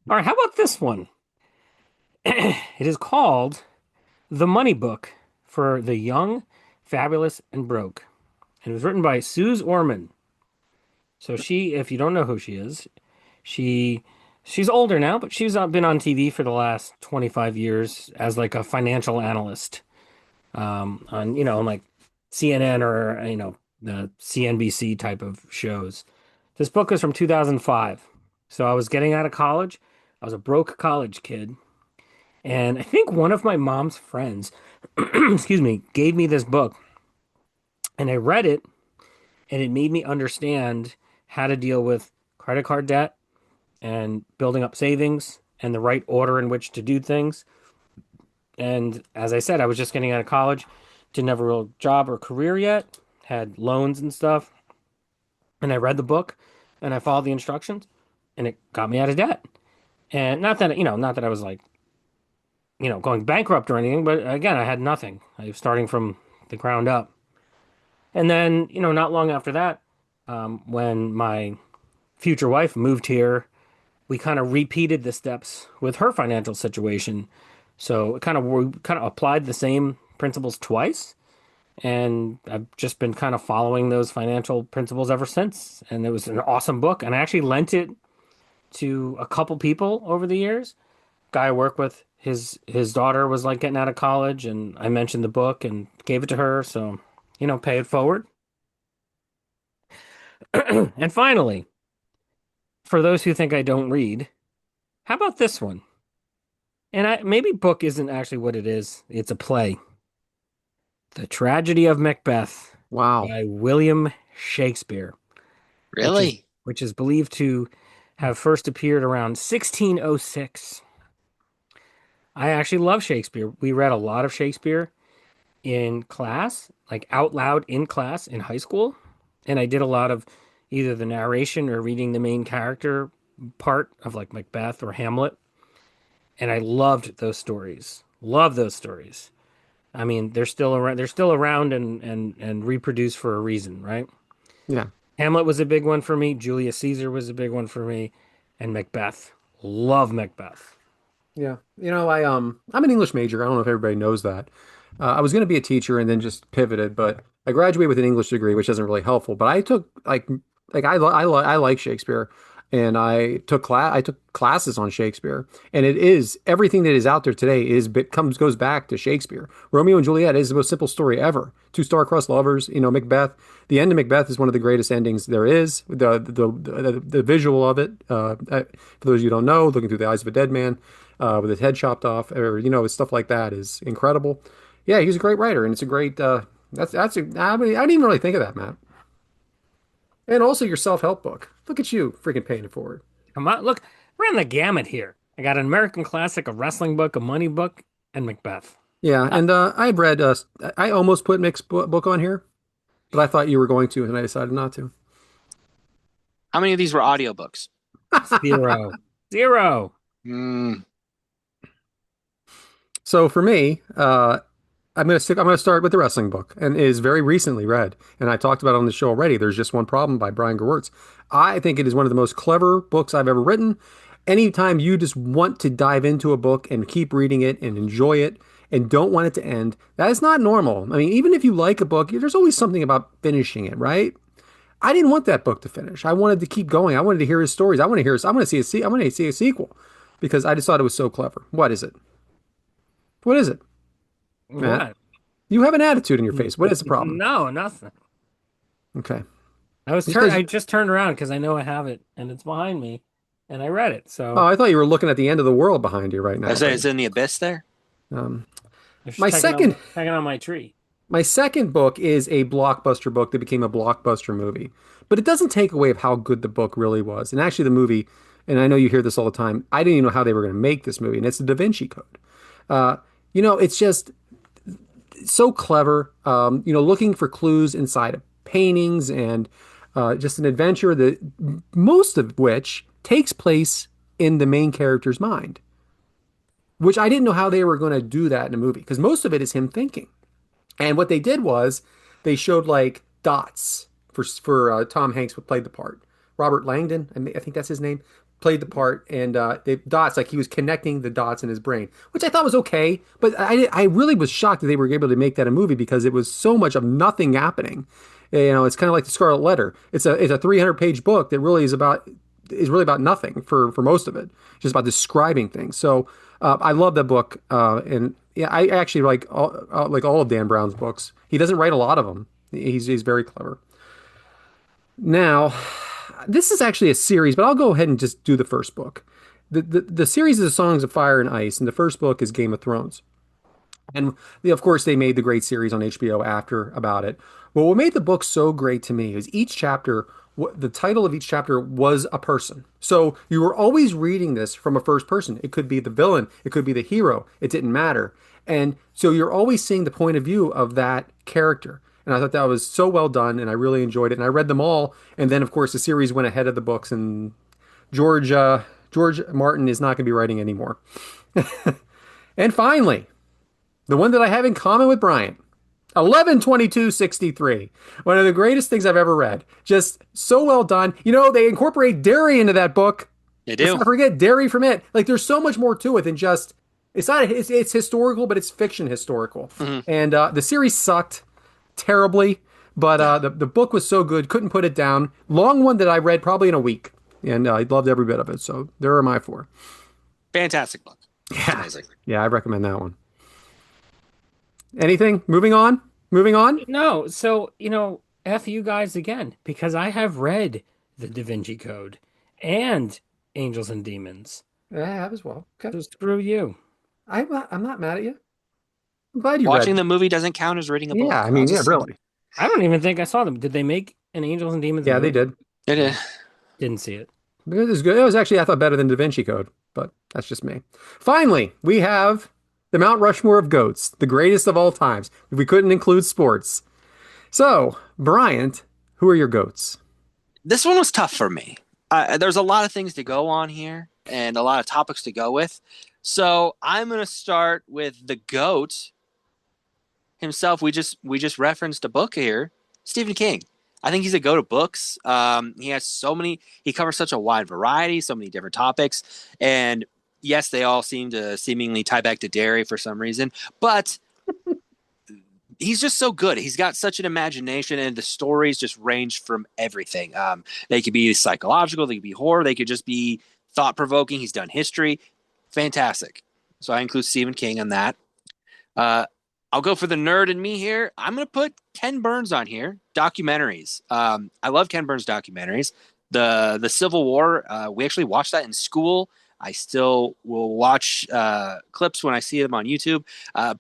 S2: All right, how about this one? It is called The Money Book for the Young, Fabulous, and Broke. And it was written by Suze Orman. So if you don't know who she is, she's older now, but she's been on TV for the last 25 years as like a financial analyst on, like CNN or, the CNBC type of shows. This book is from 2005. So I was getting out of college. I was a broke college kid. And I think one of my mom's friends, excuse me, gave me this book. And I read it, and it made me understand how to deal with credit card debt and building up savings and the right order in which to do things. And as I said, I was just getting out of college, didn't have a real job or career yet, had loans and stuff. And I read the book and I followed the instructions, and it got me out of debt. And not that I was like, going bankrupt or anything, but again, I had nothing. I was starting from the ground up. And then, not long after that, when my future wife moved here, we kind of repeated the steps with her financial situation. So we kind of applied the same principles twice, and I've just been kind of following those financial principles ever since. And it was an awesome book, and I actually lent it to a couple people over the years. Guy I work with, his daughter was like getting out of college, and I mentioned the book and gave it to her. So, pay it forward. And finally, for those who think I don't read, how about this one? And maybe book isn't actually what it is. It's a play. The Tragedy of Macbeth
S1: Wow.
S2: by William Shakespeare, which is
S3: Really?
S2: which is believed to have first appeared around 1606. I actually love Shakespeare. We read a lot of Shakespeare in class, like out loud in class in high school. And I did a lot of either the narration or reading the main character part of like Macbeth or Hamlet. And I loved those stories. Love those stories. I mean, they're still around. They're still around and reproduced for a reason, right?
S1: Yeah.
S2: Hamlet was a big one for me. Julius Caesar was a big one for me, and Macbeth. Love Macbeth.
S1: Yeah. I'm an English major. I don't know if everybody knows that. I was going to be a teacher and then just pivoted, but I graduated with an English degree, which isn't really helpful. But I took I like Shakespeare, and I took classes on Shakespeare, and it is everything that is out there today is goes back to Shakespeare. Romeo and Juliet is the most simple story ever. Two star-crossed lovers. Macbeth. The end of Macbeth is one of the greatest endings there is. The visual of it. For those of you who don't know, looking through the eyes of a dead man with his head chopped off, or stuff like that is incredible. Yeah, he's a great writer, and it's a great. I mean, I didn't even really think of that, Matt. And also your self-help book. Look at you, freaking paying it forward.
S2: Come on, look, ran the gamut here. I got an American classic, a wrestling book, a money book, and Macbeth.
S1: Yeah, and I've read. I almost put Mick's book on here, but I thought you were going to, and I decided not to.
S3: How many of these were audiobooks?
S2: Zero. Zero.
S3: Mm,
S1: So for me, I'm gonna start with the wrestling book, and it is very recently read, and I talked about it on the show already. There's just one problem by Brian Gewirtz. I think it is one of the most clever books I've ever written. Anytime you just want to dive into a book and keep reading it and enjoy it and don't want it to end, that is not normal. I mean, even if you like a book, there's always something about finishing it, right? I didn't want that book to finish. I wanted to keep going. I wanted to hear his stories. I want to see I want to see a sequel because I just thought it was so clever. What is it? What is it, Matt?
S2: What?
S1: You have an attitude in your face. What is the problem?
S2: No, nothing.
S1: Okay.
S2: I just turned around because I know I have it and it's behind me and I read it.
S1: Oh,
S2: So
S1: I thought you were looking at the end of the world behind you right
S3: I
S1: now.
S3: say it's in the abyss there.
S1: Um,
S2: it's
S1: my second
S2: tagging on my tree.
S1: my second book is a blockbuster book that became a blockbuster movie, but it doesn't take away of how good the book really was. And actually, the movie, and I know you hear this all the time. I didn't even know how they were going to make this movie, and it's the Da Vinci Code. Uh, it's just so clever. Looking for clues inside of paintings and just an adventure that most of which takes place in the main character's mind, which I didn't know how they were going to do that in a movie because most of it is him thinking. And what they did was they showed like dots for Tom Hanks who played the part. Robert Langdon, I think that's his name, played the part, and they dots like he was connecting the dots in his brain, which I thought was okay. But I really was shocked that they were able to make that a movie because it was so much of nothing happening. It's kind of like the Scarlet Letter. It's a 300-page book that really is really about nothing for most of it, just about describing things. So I love that book, and yeah, I actually like all of Dan Brown's books. He doesn't write a lot of them. He's very clever. Now, this is actually a series, but I'll go ahead and just do the first book. The series is Songs of Fire and Ice, and the first book is Game of Thrones. And of course, they made the great series on HBO after about it. But what made the book so great to me is each chapter, the title of each chapter was a person. So you were always reading this from a first person. It could be the villain, it could be the hero. It didn't matter. And so you're always seeing the point of view of that character. And I thought that was so well done, and I really enjoyed it. And I read them all. And then, of course, the series went ahead of the books, and George Martin is not going to be writing anymore. And finally, the one that I have in common with Bryant. 11/22/63. One of the greatest things I've ever read. Just so well done. You know, they incorporate dairy into that book.
S3: They
S1: Let's
S3: do.
S1: not forget dairy from it. Like there's so much more to it than just it's not it's historical, but it's fiction historical.
S3: Hmm.
S1: And the series sucked terribly, but
S3: Yeah.
S1: the book was so good, couldn't put it down. Long one that I read probably in a week, and I loved every bit of it. So there are my four.
S3: Fantastic book. It's
S1: Yeah,
S3: amazing.
S1: yeah, I recommend that one. Anything? Moving on. Moving on.
S2: No, so, F you guys again, because I have read the Da Vinci Code and Angels and Demons.
S1: Yeah, I have as well. Okay,
S2: So screw you.
S1: I'm not mad at you. I'm glad you read
S3: Watching
S1: them.
S3: the movie doesn't count as reading a
S1: Yeah,
S3: book.
S1: I
S3: I'll
S1: mean, yeah,
S3: just say
S1: really.
S2: I don't even think I saw them. Did they make an Angels and Demons
S1: Yeah, they
S2: movie?
S1: did.
S3: it is.
S2: No, didn't see it.
S1: It was good. It was actually, I thought, better than Da Vinci Code, but that's just me. Finally, we have the Mount Rushmore of goats, the greatest of all times. We couldn't include sports. So, Bryant, who are your goats?
S3: This one was tough for me. There's a lot of things to go on here and a lot of topics to go with. So I'm going to start with the GOAT himself. We just referenced a book here, Stephen King. I think he's a GOAT of books. He has so many. He covers such a wide variety, so many different topics, and yes, they all seem to seemingly tie back to dairy for some reason, but he's just so good. He's got such an imagination, and the stories just range from everything. They could be psychological, they could be horror, they could just be thought provoking. He's done history, fantastic. So I include Stephen King on that. Uh, I'll go for the nerd in me here. I'm going to put Ken Burns on here. Documentaries. I love Ken Burns documentaries. The Civil War. We actually watched that in school. I still will watch clips when I see them on YouTube.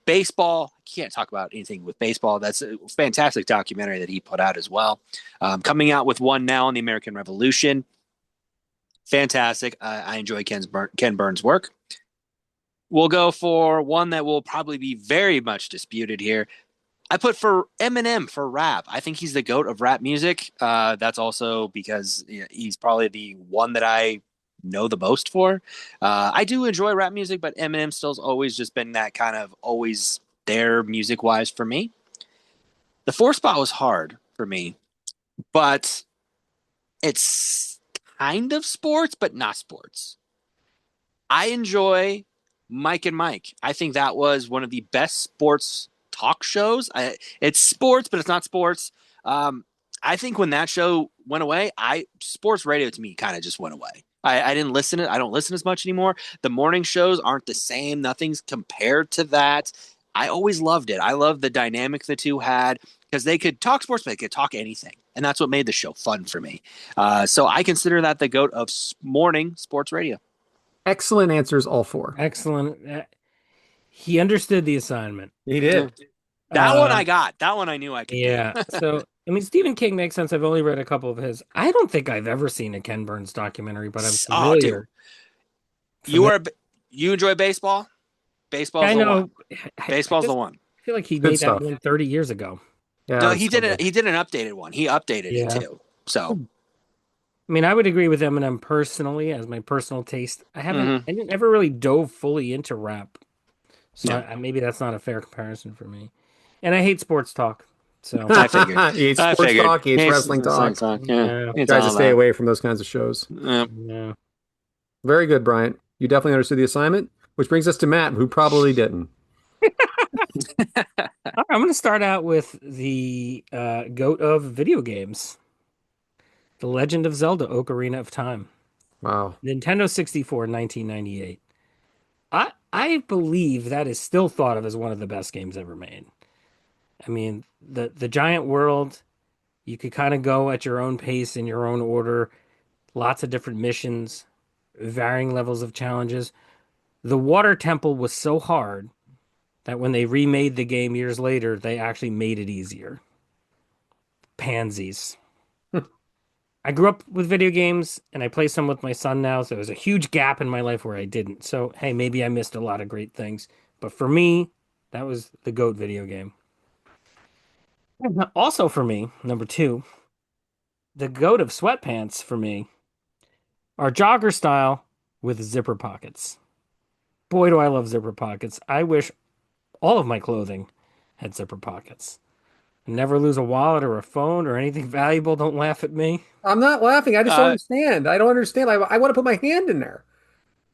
S3: Baseball. I can't talk about anything with baseball. That's a fantastic documentary that he put out as well. Coming out with one now on the American Revolution. Fantastic. I enjoy Ken Burns' work. We'll go for one that will probably be very much disputed here. I put for Eminem for rap. I think he's the GOAT of rap music. That's also because he's probably the one that I know the most for. I do enjoy rap music, but Eminem still's always just been that kind of always there music wise for me. The fourth spot was hard for me, but it's kind of sports, but not sports. I enjoy Mike and Mike. I think that was one of the best sports talk shows. It's sports, but it's not sports. I think when that show went away, I sports radio to me kind of just went away. I didn't listen. I don't listen as much anymore. The morning shows aren't the same. Nothing's compared to that. I always loved it. I loved the dynamic the two had because they could talk sports, but they could talk anything, and that's what made the show fun for me. So I consider that the GOAT of morning sports radio.
S1: Excellent answers, all four.
S2: Excellent. He understood the assignment.
S1: He
S3: Yeah.
S1: did.
S3: That one
S2: Uh,
S3: I got. That one I knew I could do.
S2: yeah. So, I mean, Stephen King makes sense. I've only read a couple of his. I don't think I've ever seen a Ken Burns documentary, but I'm
S3: Oh, dude,
S2: familiar.
S3: you
S2: Familiar.
S3: are you enjoy baseball? Baseball's
S2: I
S3: the one.
S2: know. I
S3: Baseball's the
S2: just
S3: one.
S2: feel like he
S1: Good
S2: made that
S1: stuff.
S2: one 30 years ago.
S1: Yeah,
S3: No,
S1: it's
S3: he
S1: so
S3: did it.
S1: good.
S3: He did an updated one. He updated it
S2: Yeah.
S3: too. So,
S2: I mean, I would agree with Eminem personally as my personal taste.
S3: mhm.
S2: I didn't ever really dove fully into rap. So
S3: Yeah,
S2: maybe that's not a fair comparison for me. And I hate sports talk. So,
S3: I figured.
S1: He hates
S3: I
S1: sports
S3: figured.
S1: talk. He hates wrestling talk.
S3: Yeah,
S2: yeah,
S3: it's
S1: Tries to
S3: all
S1: stay
S3: that.
S1: away from those kinds of shows.
S3: Yeah.
S2: yeah.
S1: Very good, Bryant. You definitely understood the assignment, which brings us to Matt, who probably didn't.
S2: All right, I'm going to start out with the GOAT of video games, The Legend of Zelda: Ocarina of Time,
S1: Wow.
S2: Nintendo 64, 1998. I believe that is still thought of as one of the best games ever made. I mean, the giant world, you could kind of go at your own pace in your own order, lots of different missions, varying levels of challenges. The water temple was so hard that when they remade the game years later, they actually made it easier. Pansies. I grew up with video games and I play some with my son now, so there's a huge gap in my life where I didn't. So, hey, maybe I missed a lot of great things. But for me, that was the GOAT video game. Also for me, number two, the GOAT of sweatpants for me are jogger style with zipper pockets. Boy, do I love zipper pockets. I wish all of my clothing had zipper pockets. Never lose a wallet or a phone or anything valuable. Don't laugh at me.
S1: I'm not laughing. I just don't
S3: Uh,
S1: understand. I don't understand. I want to put my hand in there.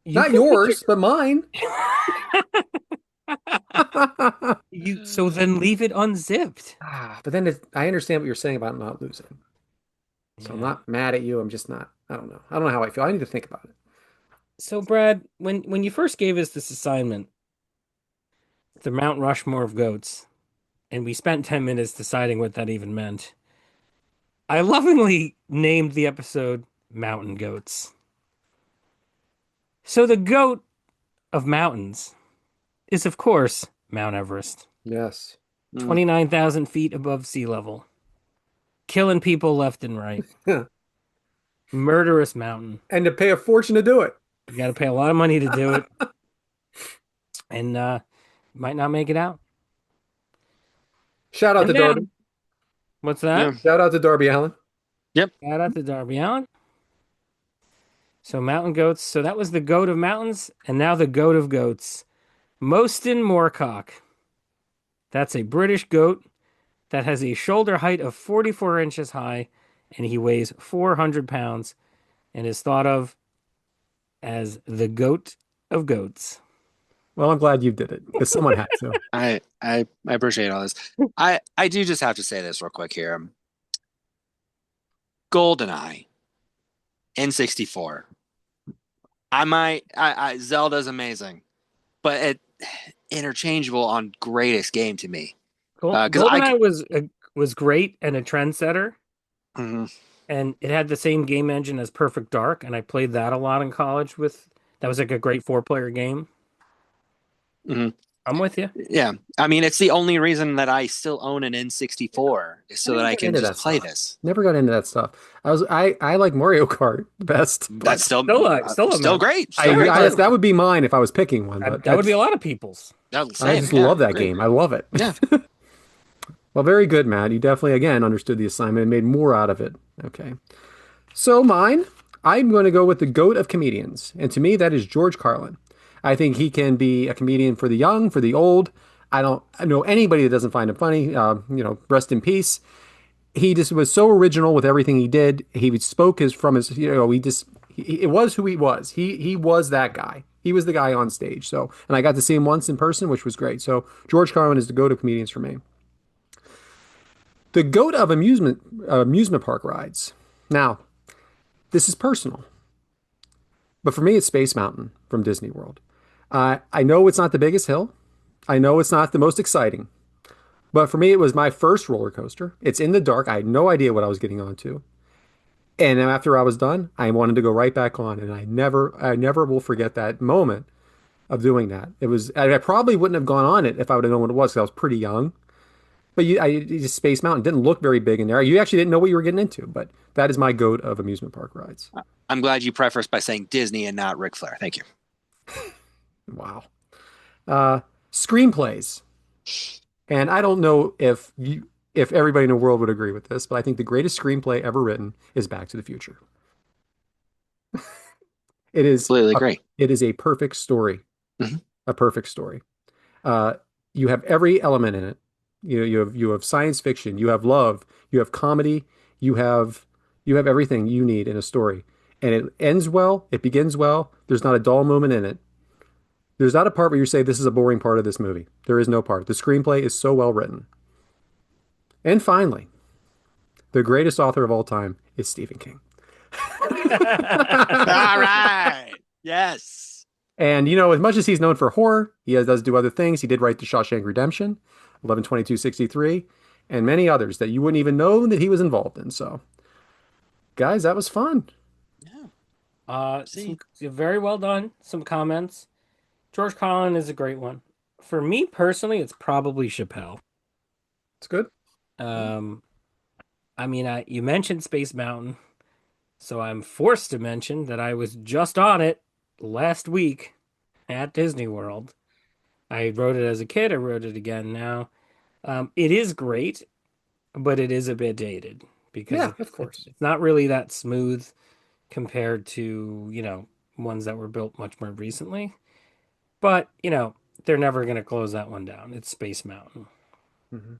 S2: You
S1: Not
S2: can put your
S1: yours, but mine.
S2: you so then leave it unzipped.
S1: But then I understand what you're saying about not losing. So I'm
S2: Yeah.
S1: not mad at you. I'm just not. I don't know. I don't know how I feel. I need to think about it.
S2: So Brad, when you first gave us this assignment, the Mount Rushmore of goats, and we spent 10 minutes deciding what that even meant, I lovingly named the episode Mountain Goats. So the goat of mountains is, of course, Mount Everest,
S1: Yes.
S3: mm,
S2: 29,000 feet above sea level, killing people left and right.
S1: Yeah.
S2: Murderous mountain.
S1: And to pay a fortune to do it.
S2: You got to pay a lot of money to do it, and might not make it out.
S1: Shout out
S2: And
S1: to
S2: now,
S1: Darby.
S2: what's
S3: yeah.
S2: that?
S1: Shout out to Darby Allen.
S3: Yep.
S2: Shout out to Darby Allen. So mountain goats. So that was the goat of mountains, and now the goat of goats, Mostyn Moorcock. That's a British goat that has a shoulder height of 44 inches high, and he weighs 400 pounds, and is thought of as the goat of goats.
S1: Well, I'm glad you did it because someone had to.
S3: I appreciate all this. I do just have to say this real quick here. GoldenEye, N64. Zelda's amazing, but interchangeable on greatest game to me. Because
S2: GoldenEye was great and a trendsetter,
S3: Mhm.
S2: and it had the same game engine as Perfect Dark, and I played that a lot in college with. That was like a great four-player game.
S3: Mhm.
S2: I'm with you.
S3: Yeah, I mean, it's the only reason that I still own an N64 is
S1: I
S3: so that
S1: never
S3: I
S1: got
S3: can
S1: into
S3: just
S1: that
S3: play
S1: stuff.
S3: this.
S1: Never got into that stuff. I like Mario Kart the best, but
S3: That's still
S2: Still
S3: great.
S2: Still great.
S1: that would be mine if I was picking one. But
S2: That would be a lot of people's.
S1: I
S3: Same,
S1: just
S3: yeah,
S1: love that
S3: great.
S1: game. I love it.
S3: Yeah,
S1: Well, very good, Matt. You definitely again understood the assignment and made more out of it. Okay. So mine, I'm going to go with the GOAT of comedians, and to me that is George Carlin. I think he can be a comedian for the young, for the old. I don't know anybody that doesn't find him funny. Rest in peace. He just was so original with everything he did. He spoke his from his, it was who he was. He was that guy. He was the guy on stage. So, and I got to see him once in person, which was great. So George Carlin is the GOAT of comedians for me. The GOAT of amusement park rides. Now, this is personal, but for me, it's Space Mountain from Disney World. I know it's not the biggest hill. I know it's not the most exciting, but for me, it was my first roller coaster. It's in the dark. I had no idea what I was getting onto. And then after I was done, I wanted to go right back on, and I never will forget that moment of doing that. It was, I probably wouldn't have gone on it if I would have known what it was, because I was pretty young. But Space Mountain didn't look very big in there. You actually didn't know what you were getting into, but that is my goat of amusement park rides.
S3: I'm glad you prefaced by saying Disney and not Ric Flair. Thank you.
S1: Wow. Uh, Screenplays. And I don't know if everybody in the world would agree with this, but I think the greatest screenplay ever written is Back to the Future. It is
S3: Completely
S1: a,
S3: agree.
S1: it is a perfect story.
S3: Mhm.
S1: A perfect story. Uh, you have every element in it. You have science fiction, you have love, you have comedy, you have everything you need in a story. And it ends well, it begins well. There's not a dull moment in it. There's not a part where you say this is a boring part of this movie. There is no part. The screenplay is so well written. And finally, the greatest author of all time is Stephen King.
S3: All right. Yes.
S1: And as much as he's known for horror, does do other things. He did write The Shawshank Redemption, 11/22/63, and many others that you wouldn't even know that he was involved in. So, guys, that was fun.
S3: Yeah.
S2: Very well done. Some comments. George Carlin is a great one. For me personally, it's probably Chappelle.
S1: It's good.
S2: Um, I mean, you mentioned Space Mountain, so I'm forced to mention that I was just on it last week at Disney World. I wrote it as a kid. I wrote it again now. It is great, but it is a bit dated because
S1: Yeah, of course.
S2: it's not really that smooth compared to, ones that were built much more recently. But, they're never going to close that one down. It's Space Mountain.
S1: Mhm.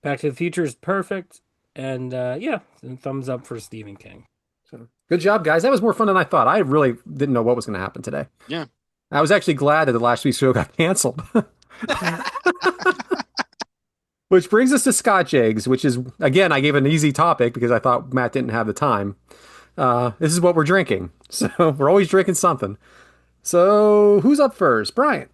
S2: Back to the Future is perfect. And yeah, thumbs up for Stephen King.
S1: So, good job, guys. That was more fun than I thought. I really didn't know what was going to happen today.
S3: Yeah.
S1: I was actually glad that the last week's show got canceled. Which brings us to Scotch eggs, which is, again, I gave an easy topic because I thought Matt didn't have the time. This is what we're drinking. So we're always drinking something. So who's up first? Bryant.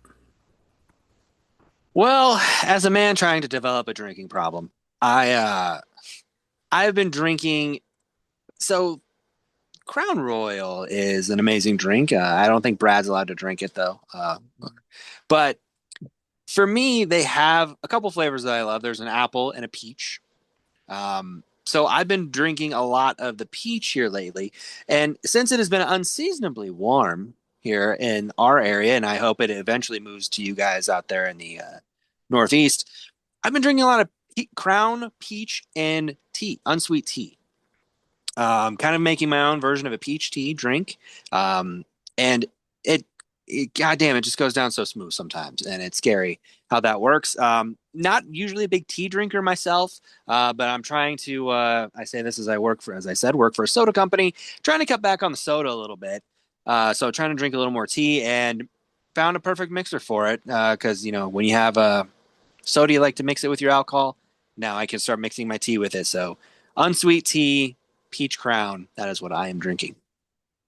S3: Well, as a man trying to develop a drinking problem, I've been drinking. So Crown Royal is an amazing drink. I don't think Brad's allowed to drink it though. But for me, they have a couple flavors that I love. There's an apple and a peach. So I've been drinking a lot of the peach here lately, and since it has been unseasonably warm here in our area, and I hope it eventually moves to you guys out there in the Northeast, I've been drinking a lot of Crown Peach and tea, unsweet tea. Kind of making my own version of a peach tea drink. And goddamn, it just goes down so smooth sometimes, and it's scary how that works. Not usually a big tea drinker myself, but I'm trying to. I say this as I work for, as I said, work for a soda company, trying to cut back on the soda a little bit. So trying to drink a little more tea, and found a perfect mixer for it. Because when you have a soda, you like to mix it with your alcohol. Now I can start mixing my tea with it. So unsweet tea, peach crown. That is what I am drinking.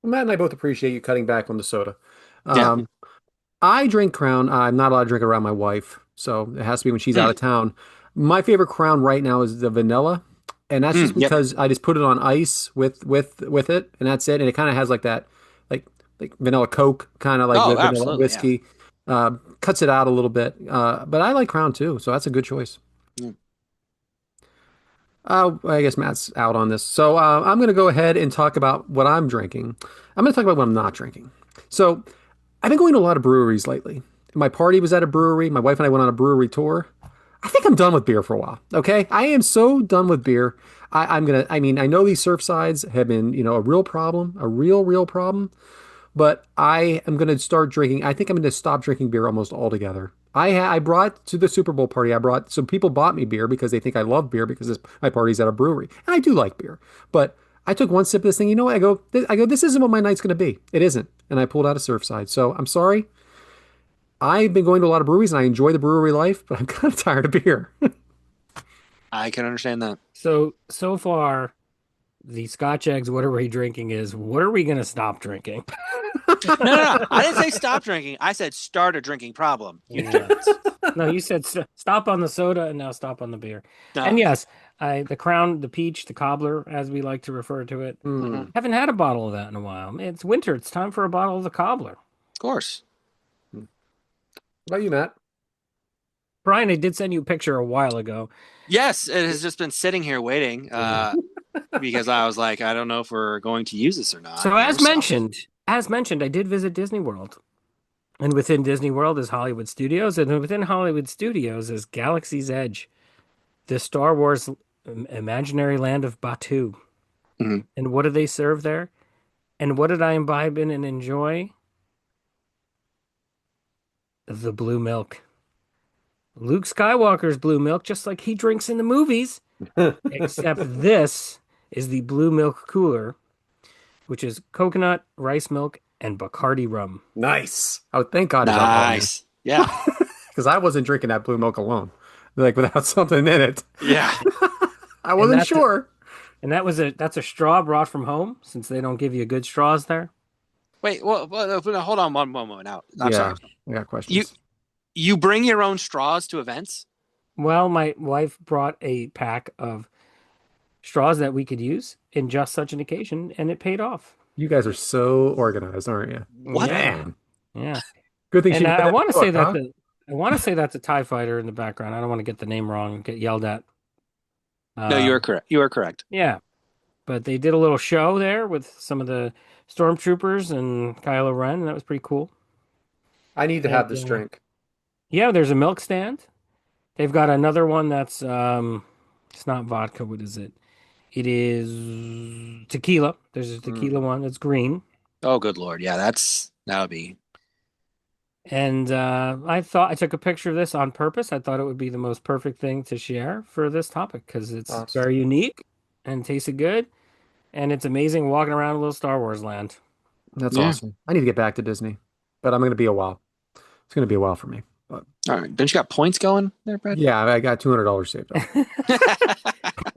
S1: Matt and I both appreciate you cutting back on the soda.
S3: Yeah.
S1: Um, I drink Crown. I'm not allowed to drink it around my wife, so it has to be when she's out of town. My favorite Crown right now is the vanilla, and that's just
S3: Yep.
S1: because I just put it on ice with it, and that's it. And it kind of has like that, like vanilla Coke, kind of like
S3: Oh,
S1: vanilla
S3: absolutely. Yeah.
S1: whiskey. Cuts it out a little bit. But I like Crown too, so that's a good choice.
S3: Yeah.
S1: I guess Matt's out on this. So I'm going to go ahead and talk about what I'm drinking. I'm going to talk about what I'm not drinking. So I've been going to a lot of breweries lately. My party was at a brewery. My wife and I went on a brewery tour. I think I'm done with beer for a while. Okay. I am so done with beer. I mean, I know these surf sides have been, a real problem, a real problem. But I am going to start drinking. I think I'm going to stop drinking beer almost altogether. I brought to the Super Bowl party. So people bought me beer because they think I love beer because my party's at a brewery, and I do like beer. But I took one sip of this thing. You know what? I go. This isn't what my night's going to be. It isn't. And I pulled out a Surfside. So I'm sorry. I've been going to a lot of breweries and I enjoy the brewery life, but I'm kind of tired of beer.
S3: I can understand that.
S2: So far, the Scotch eggs, what are we drinking is what are we going to stop drinking?
S3: No. I didn't say stop drinking. I said start a drinking problem. You
S2: Yeah.
S3: jerks.
S2: No, you said stop on the soda and now stop on the beer. And
S3: No.
S2: yes, the Crown, the peach, the cobbler, as we like to refer to it.
S1: Mm.
S2: Haven't had a bottle of that in a while. It's winter. It's time for a bottle of the cobbler.
S3: Of course.
S1: What about you, Matt?
S2: Brian, I did send you a picture a while ago.
S3: Yes, it has just been sitting here waiting because I was like, I don't know if we're going to use this or not.
S2: So as mentioned, I did visit Disney World. And within Disney World is Hollywood Studios, and within Hollywood Studios is Galaxy's Edge, the Star Wars imaginary land of Batuu.
S3: Mhm.
S2: And what do they serve there? And what did I imbibe in and enjoy? The blue milk. Luke Skywalker's blue milk, just like he drinks in the movies. Except this is the blue milk cooler, which is coconut, rice milk, and Bacardi rum.
S1: Nice. Oh, thank God it's alcohol in there.
S3: Nice. Yeah.
S1: Because I wasn't drinking that blue milk alone, like without something in it.
S3: Yeah.
S1: I wasn't
S2: that's
S1: sure.
S2: And that's a straw brought from home, since they don't give you good straws there.
S3: Wait, well, hold on one moment now. I'm
S1: Yeah,
S3: sorry.
S1: I got questions.
S3: You bring your own straws to events?
S2: Well, my wife brought a pack of straws that we could use in just such an occasion, and it paid off.
S1: You guys are so organized, aren't you?
S3: What?
S2: Yeah,
S1: Man,
S2: yeah.
S1: good thing she
S2: And
S1: read
S2: I
S1: that
S2: want to say
S1: book, huh?
S2: that's a TIE fighter in the background. I don't want to get the name wrong and get yelled at.
S3: No, you are
S2: Um,
S3: correct. You are correct.
S2: yeah, but they did a little show there with some of the stormtroopers and Kylo Ren, and that was pretty cool.
S1: I need to
S2: And
S1: have this drink.
S2: yeah, there's a milk stand. They've got another one that's it's not vodka. What is it? It is tequila. There's a tequila one that's green.
S3: Oh, good Lord. Yeah, that would be.
S2: And I took a picture of this on purpose. I thought it would be the most perfect thing to share for this topic because it's
S1: Awesome.
S2: very unique and tasted good. And it's amazing walking around a little Star Wars land.
S1: That's
S3: Yeah.
S1: awesome. I need to get back to Disney, but I'm going to be a while. It's going to be a while for me. But
S3: All right. Don't you got points going there, Brad?
S1: yeah, I got $200 saved up.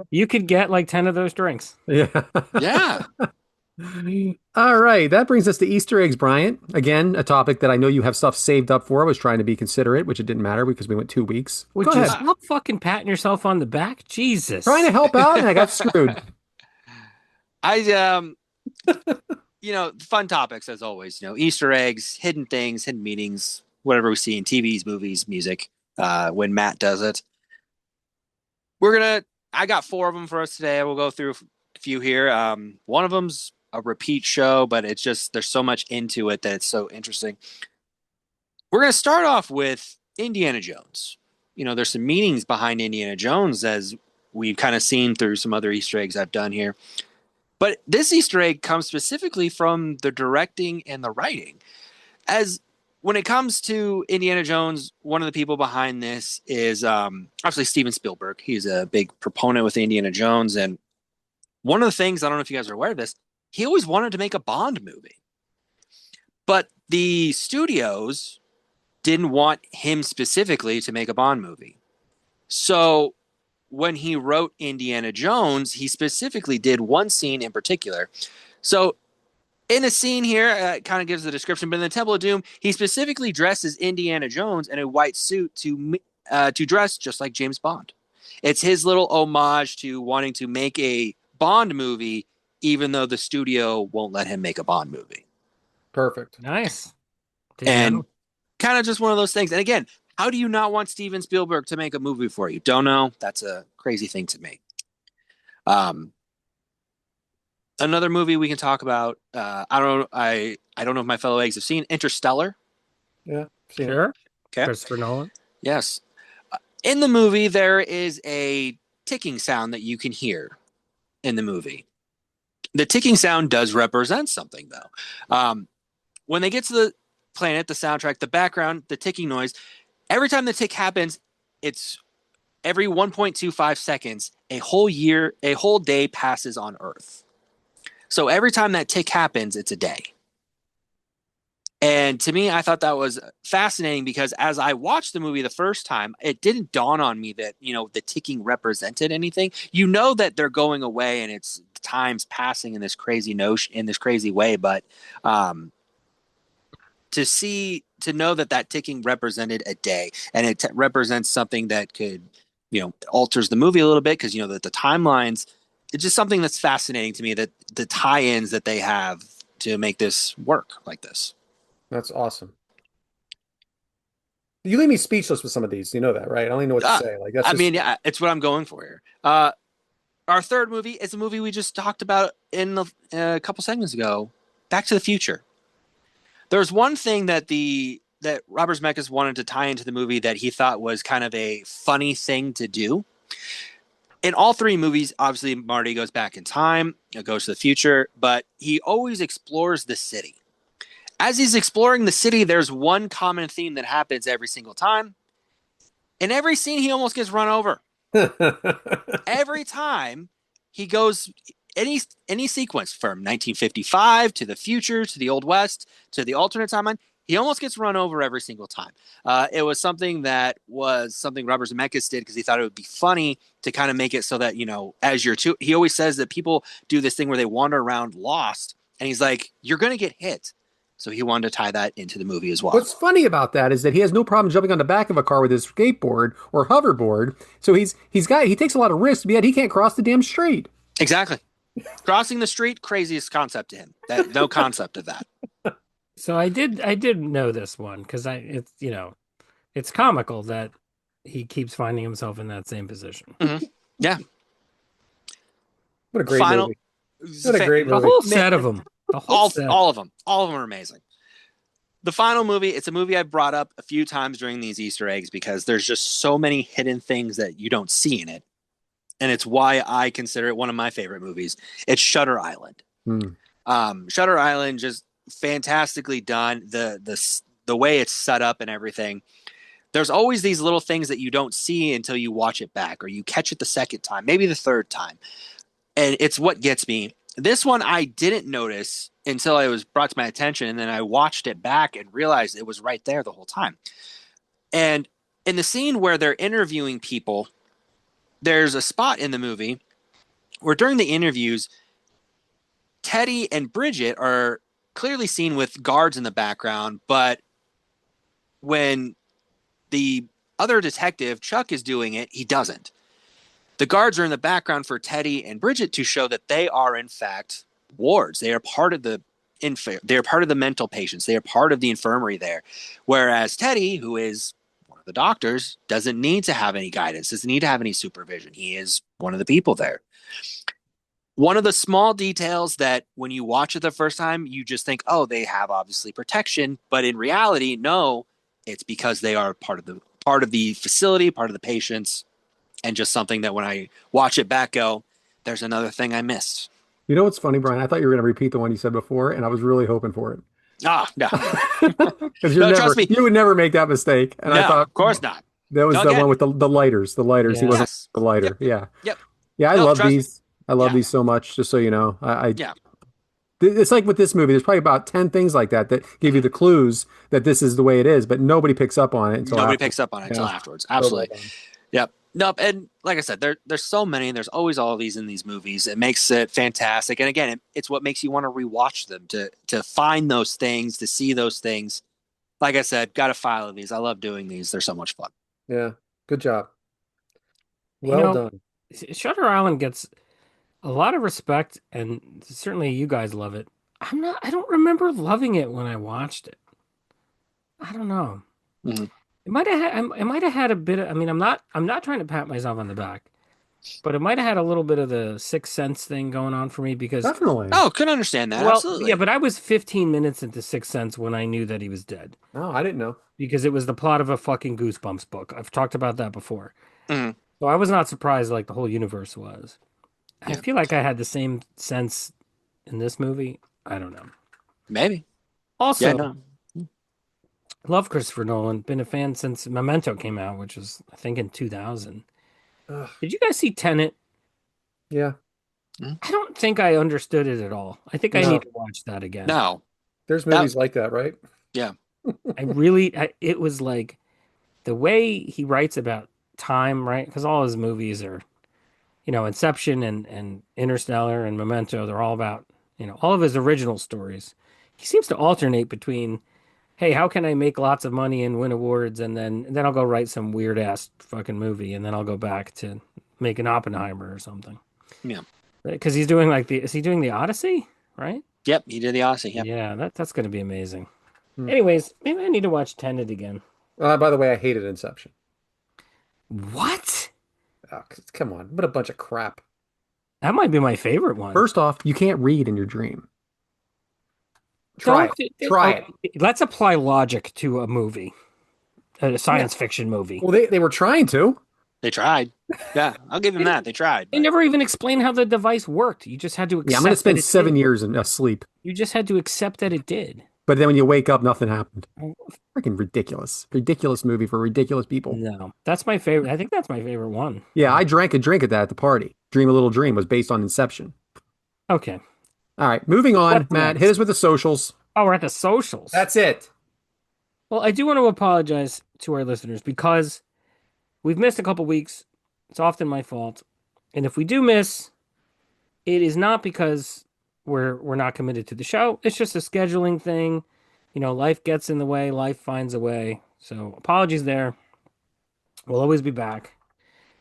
S2: You could get like 10 of those drinks.
S1: Yeah.
S3: Yeah.
S1: All right. That brings us to Easter eggs, Bryant. Again, a topic that I know you have stuff saved up for. I was trying to be considerate, which it didn't matter because we went 2 weeks. Go
S2: Would you
S1: ahead.
S2: stop fucking patting yourself on the back?
S1: Trying
S2: Jesus.
S1: to help out and I got screwed.
S3: I fun topics as always. Easter eggs, hidden things, hidden meanings, whatever we see in TVs, movies, music. When Matt does it, I got 4 of them for us today. We'll go through a few here. One of them's a repeat show, but it's just there's so much into it that it's so interesting. We're gonna start off with Indiana Jones. There's some meanings behind Indiana Jones as we've kind of seen through some other Easter eggs I've done here. But this Easter egg comes specifically from the directing and the writing. As when it comes to Indiana Jones, one of the people behind this is obviously Steven Spielberg. He's a big proponent with Indiana Jones. And one of the things, I don't know if you guys are aware of this, he always wanted to make a Bond movie. But the studios didn't want him specifically to make a Bond movie. So when he wrote Indiana Jones, he specifically did one scene in particular. So in a scene here, it kind of gives the description, but in the Temple of Doom, he specifically dresses Indiana Jones in a white suit to dress just like James Bond. It's his little homage to wanting to make a Bond movie, even though the studio won't let him make a Bond movie.
S1: Perfect.
S2: Nice. Didn't
S3: And
S2: know.
S3: kind of just one of those things. And again, how do you not want Steven Spielberg to make a movie for you? Don't know. That's a crazy thing to me. Another movie we can talk about. I don't know if my fellow eggs have seen Interstellar.
S1: Yeah. Seen it.
S2: Sure.
S3: Okay.
S2: Christopher Nolan.
S3: Yes. In the movie, there is a ticking sound that you can hear in the movie. The ticking sound does represent something, though. When they get to the planet, the soundtrack, the background, the ticking noise, every time the tick happens, it's every 1.25 seconds, a whole day passes on Earth. So every time that tick happens, it's a day. And to me, I thought that was fascinating because as I watched the movie the first time, it didn't dawn on me that, the ticking represented anything. That they're going away and it's time's passing in this crazy way. But to know that ticking represented a day and it represents something that could, alters the movie a little bit because, that the timelines, it's just something that's fascinating to me that the tie-ins that they have to make this work like this.
S1: That's awesome. You leave me speechless with some of these. You know that, right? I don't even know what to say. Like that's
S3: yeah, it's what I'm going for here. Our third movie is a movie we just talked about in a couple segments ago, Back to the Future. There's one thing that Robert Zemeckis wanted to tie into the movie that he thought was kind of a funny thing to do. In all 3 movies, obviously, Marty goes back in time, goes to the future, but he always explores the city. As he's exploring the city, there's one common theme that happens every single time. In every scene, he almost gets run over. Every time he goes, any sequence from 1955 to the future, to the Old West, to the alternate timeline, he almost gets run over every single time. It was something Robert Zemeckis did because he thought it would be funny to kind of make it so that, he always says that people do this thing where they wander around lost, and he's like, you're going to get hit. So he wanted to tie that into the movie as well.
S1: What's funny about that is that he has no problem jumping on the back of a car with his skateboard or hoverboard. So he takes a lot of risks, but yet he can't cross the damn street.
S3: Exactly. Crossing the street, craziest concept to him. No concept of that.
S2: So I did know this one because it's comical that he keeps finding himself in that same position.
S3: Mm-hmm. Yeah.
S1: What a great movie. What a great movie.
S2: The whole set of them.
S3: All of them are amazing. The final movie, it's a movie I brought up a few times during these Easter eggs because there's just so many hidden things that you don't see in it. And it's why I consider it one of my favorite movies. It's Shutter Island. Shutter Island, just fantastically done. The the way it's set up and everything, there's always these little things that you don't see until you watch it back or you catch it the second time, maybe the third time. And it's what gets me. This one I didn't notice until it was brought to my attention, and then I watched it back and realized it was right there the whole time. And in the scene where they're interviewing people, there's a spot in the movie where during the interviews, Teddy and Bridget are clearly seen with guards in the background, but when the other detective, Chuck, is doing it, he doesn't. The guards are in the background for Teddy and Bridget to show that they are in fact wards. They are part of the they are part of the mental patients. They are part of the infirmary there. Whereas Teddy, who is one of the doctors, doesn't need to have any guidance, doesn't need to have any supervision. He is one of the people there. One of the small details that when you watch it the first time, you just think, oh, they have obviously protection. But in reality, no, it's because they are part of the facility, part of the patients, and just something that when I watch it back, go, there's another thing I missed.
S1: You know what's funny, Brian? I thought you were going to repeat the one you said before, and I was really hoping for it.
S3: Ah, no.
S1: Because
S3: No, trust me.
S1: you would never make that mistake. And I
S3: No,
S1: thought,
S3: of course not.
S1: that was
S3: No,
S1: the
S3: again.
S1: one with the lighters. The lighters. He
S2: Yeah.
S1: wasn't
S3: Yes.
S1: the lighter. Yeah.
S3: Yep.
S1: Yeah, I
S3: No,
S1: love
S3: trust me.
S1: these. I love
S3: Yeah.
S1: these so much, just so you know.
S3: Yeah.
S1: It's like with this movie, there's probably about 10 things like that give you the clues that this is the way it is, but nobody picks up on it until
S3: Nobody
S1: after.
S3: picks up on it until
S1: Yeah.
S3: afterwards.
S1: So well
S3: Absolutely.
S1: done.
S3: Yep. Nope. And like I said, there's so many. There's always all of these in these movies. It makes it fantastic. And again, it's what makes you want to rewatch them to find those things, to see those things. Like I said, got a file of these. I love doing these. They're so much fun.
S1: Yeah. Good job.
S2: You
S1: Well
S2: know,
S1: done.
S2: Shutter Island gets a lot of respect, and certainly you guys love it. I don't remember loving it when I watched it. I don't know.
S3: Mhm.
S2: It might have had a bit of, I mean, I'm not trying to pat myself on the back, but it might have had a little bit of the Sixth Sense thing going on for me because,
S1: Definitely.
S3: Oh, could understand that.
S2: well,
S3: Absolutely.
S2: yeah, but I was 15 minutes into Sixth Sense when I knew that he was dead
S1: Oh, I didn't know.
S2: because it was the plot of a fucking Goosebumps book. I've talked about that before.
S3: Mhm.
S2: So I was not surprised like the whole universe was. I
S3: Yeah.
S2: feel like I had the same sense in this movie. I don't know.
S3: Maybe.
S2: Also,
S3: Yeah, no.
S2: love Christopher Nolan. Been a fan since Memento came out, which was I think in 2000.
S1: Ugh.
S2: Did you guys see Tenet?
S1: Yeah.
S2: I don't think I understood it at all. I think I
S1: No.
S2: need to watch that again.
S3: No.
S1: There's movies like that, right?
S3: Yeah.
S2: It was like the way he writes about time, right? Because all his movies are, Inception and Interstellar and Memento, they're all about, all of his original stories. He seems to alternate between, hey, how can I make lots of money and win awards? And then I'll go write some weird ass fucking movie. And then I'll go back to make an Oppenheimer or something.
S3: Yeah.
S2: Because he's doing is he doing the Odyssey? Right?
S3: Yep. He did the Odyssey. Yep.
S2: Yeah, that's going to be amazing.
S1: Hmm.
S2: Anyways, maybe I need to watch Tenet again.
S1: By the way, I hated Inception.
S2: What?
S1: Oh, come on. What a bunch of crap.
S2: That might be my favorite one.
S1: First off, you can't read in your dream. Try it. Try it.
S2: Let's apply logic to a movie, a science fiction movie.
S1: Well, they were trying to.
S3: They tried. Yeah. I'll give him that. They tried.
S2: They
S3: but-
S2: never even explained how the device worked. You just had to accept
S1: Yeah, I'm going to spend
S2: that it
S1: 7
S2: did.
S1: years asleep.
S2: You just had to accept that it did.
S1: But then when you wake up, nothing happened. Freaking ridiculous. Ridiculous movie for ridiculous people.
S2: No, that's my favorite. I think that's my favorite one.
S1: Yeah, I drank a drink at that at the party. Dream a Little Dream was based on Inception.
S2: Okay.
S1: All right, moving on.
S2: What's
S1: Matt,
S2: next?
S1: hit us with the socials.
S2: Oh, we're at the socials.
S1: That's it.
S2: Well, I do want to apologize to our listeners because we've missed a couple weeks. It's often my fault. And if we do miss, it is not because we're not committed to the show. It's just a scheduling thing. Life gets in the way, life finds a way. So apologies there. We'll always be back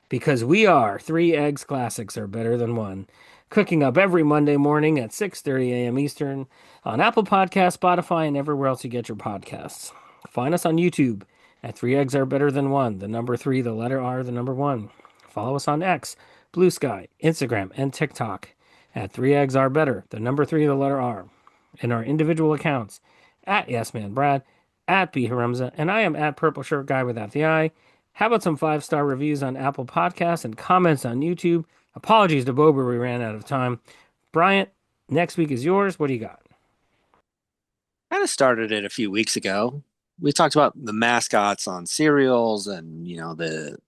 S2: because we are Three Eggs Classics are better than one. Cooking up every Monday morning at 6:30 a.m. Eastern on Apple Podcasts, Spotify, and everywhere else you get your podcasts. Find us on YouTube at Three Eggs Are Better Than One. The number three, the letter R, the number one. Follow us on X, Blue Sky, Instagram, and TikTok at Three Eggs Are Better. The number three, the letter R. In our individual accounts at Yes Man Brad, at B Haremza, and I am at Purple Shirt Guy Without the Eye. How about some 5-star reviews on Apple Podcasts and comments on YouTube? Apologies to Bober, we ran out of time. Bryant, next week is yours. What do you got?
S3: Kind of started it a few weeks ago. we talked about the mascots on cereals and the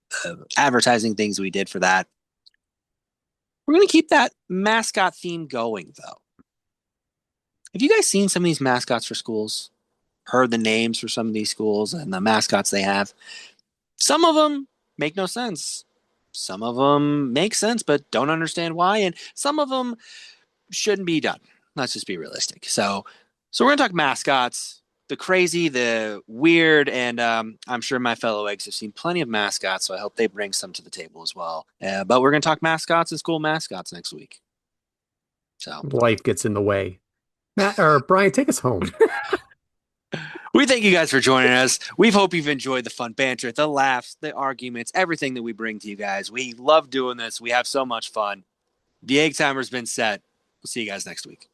S3: advertising things we did for that. We're going to keep that mascot theme going, though. Have you guys seen some of these mascots for schools? Heard the names for some of these schools and the mascots they have? Some of them make no sense. Some of them make sense, but don't understand why. And some of them shouldn't be done. Let's just be realistic. So we're going to talk mascots, the crazy, the weird, and I'm sure my fellow eggs have seen plenty of mascots, so I hope they bring some to the table as well. But we're going to talk mascots and school mascots next week. So
S1: Life gets in the way. Matt or Brian, take us home.
S3: we thank you guys for joining us. We hope you've enjoyed the fun banter, the laughs, the arguments, everything that we bring to you guys. We love doing this. We have so much fun. The egg timer's been set. We'll see you guys next week.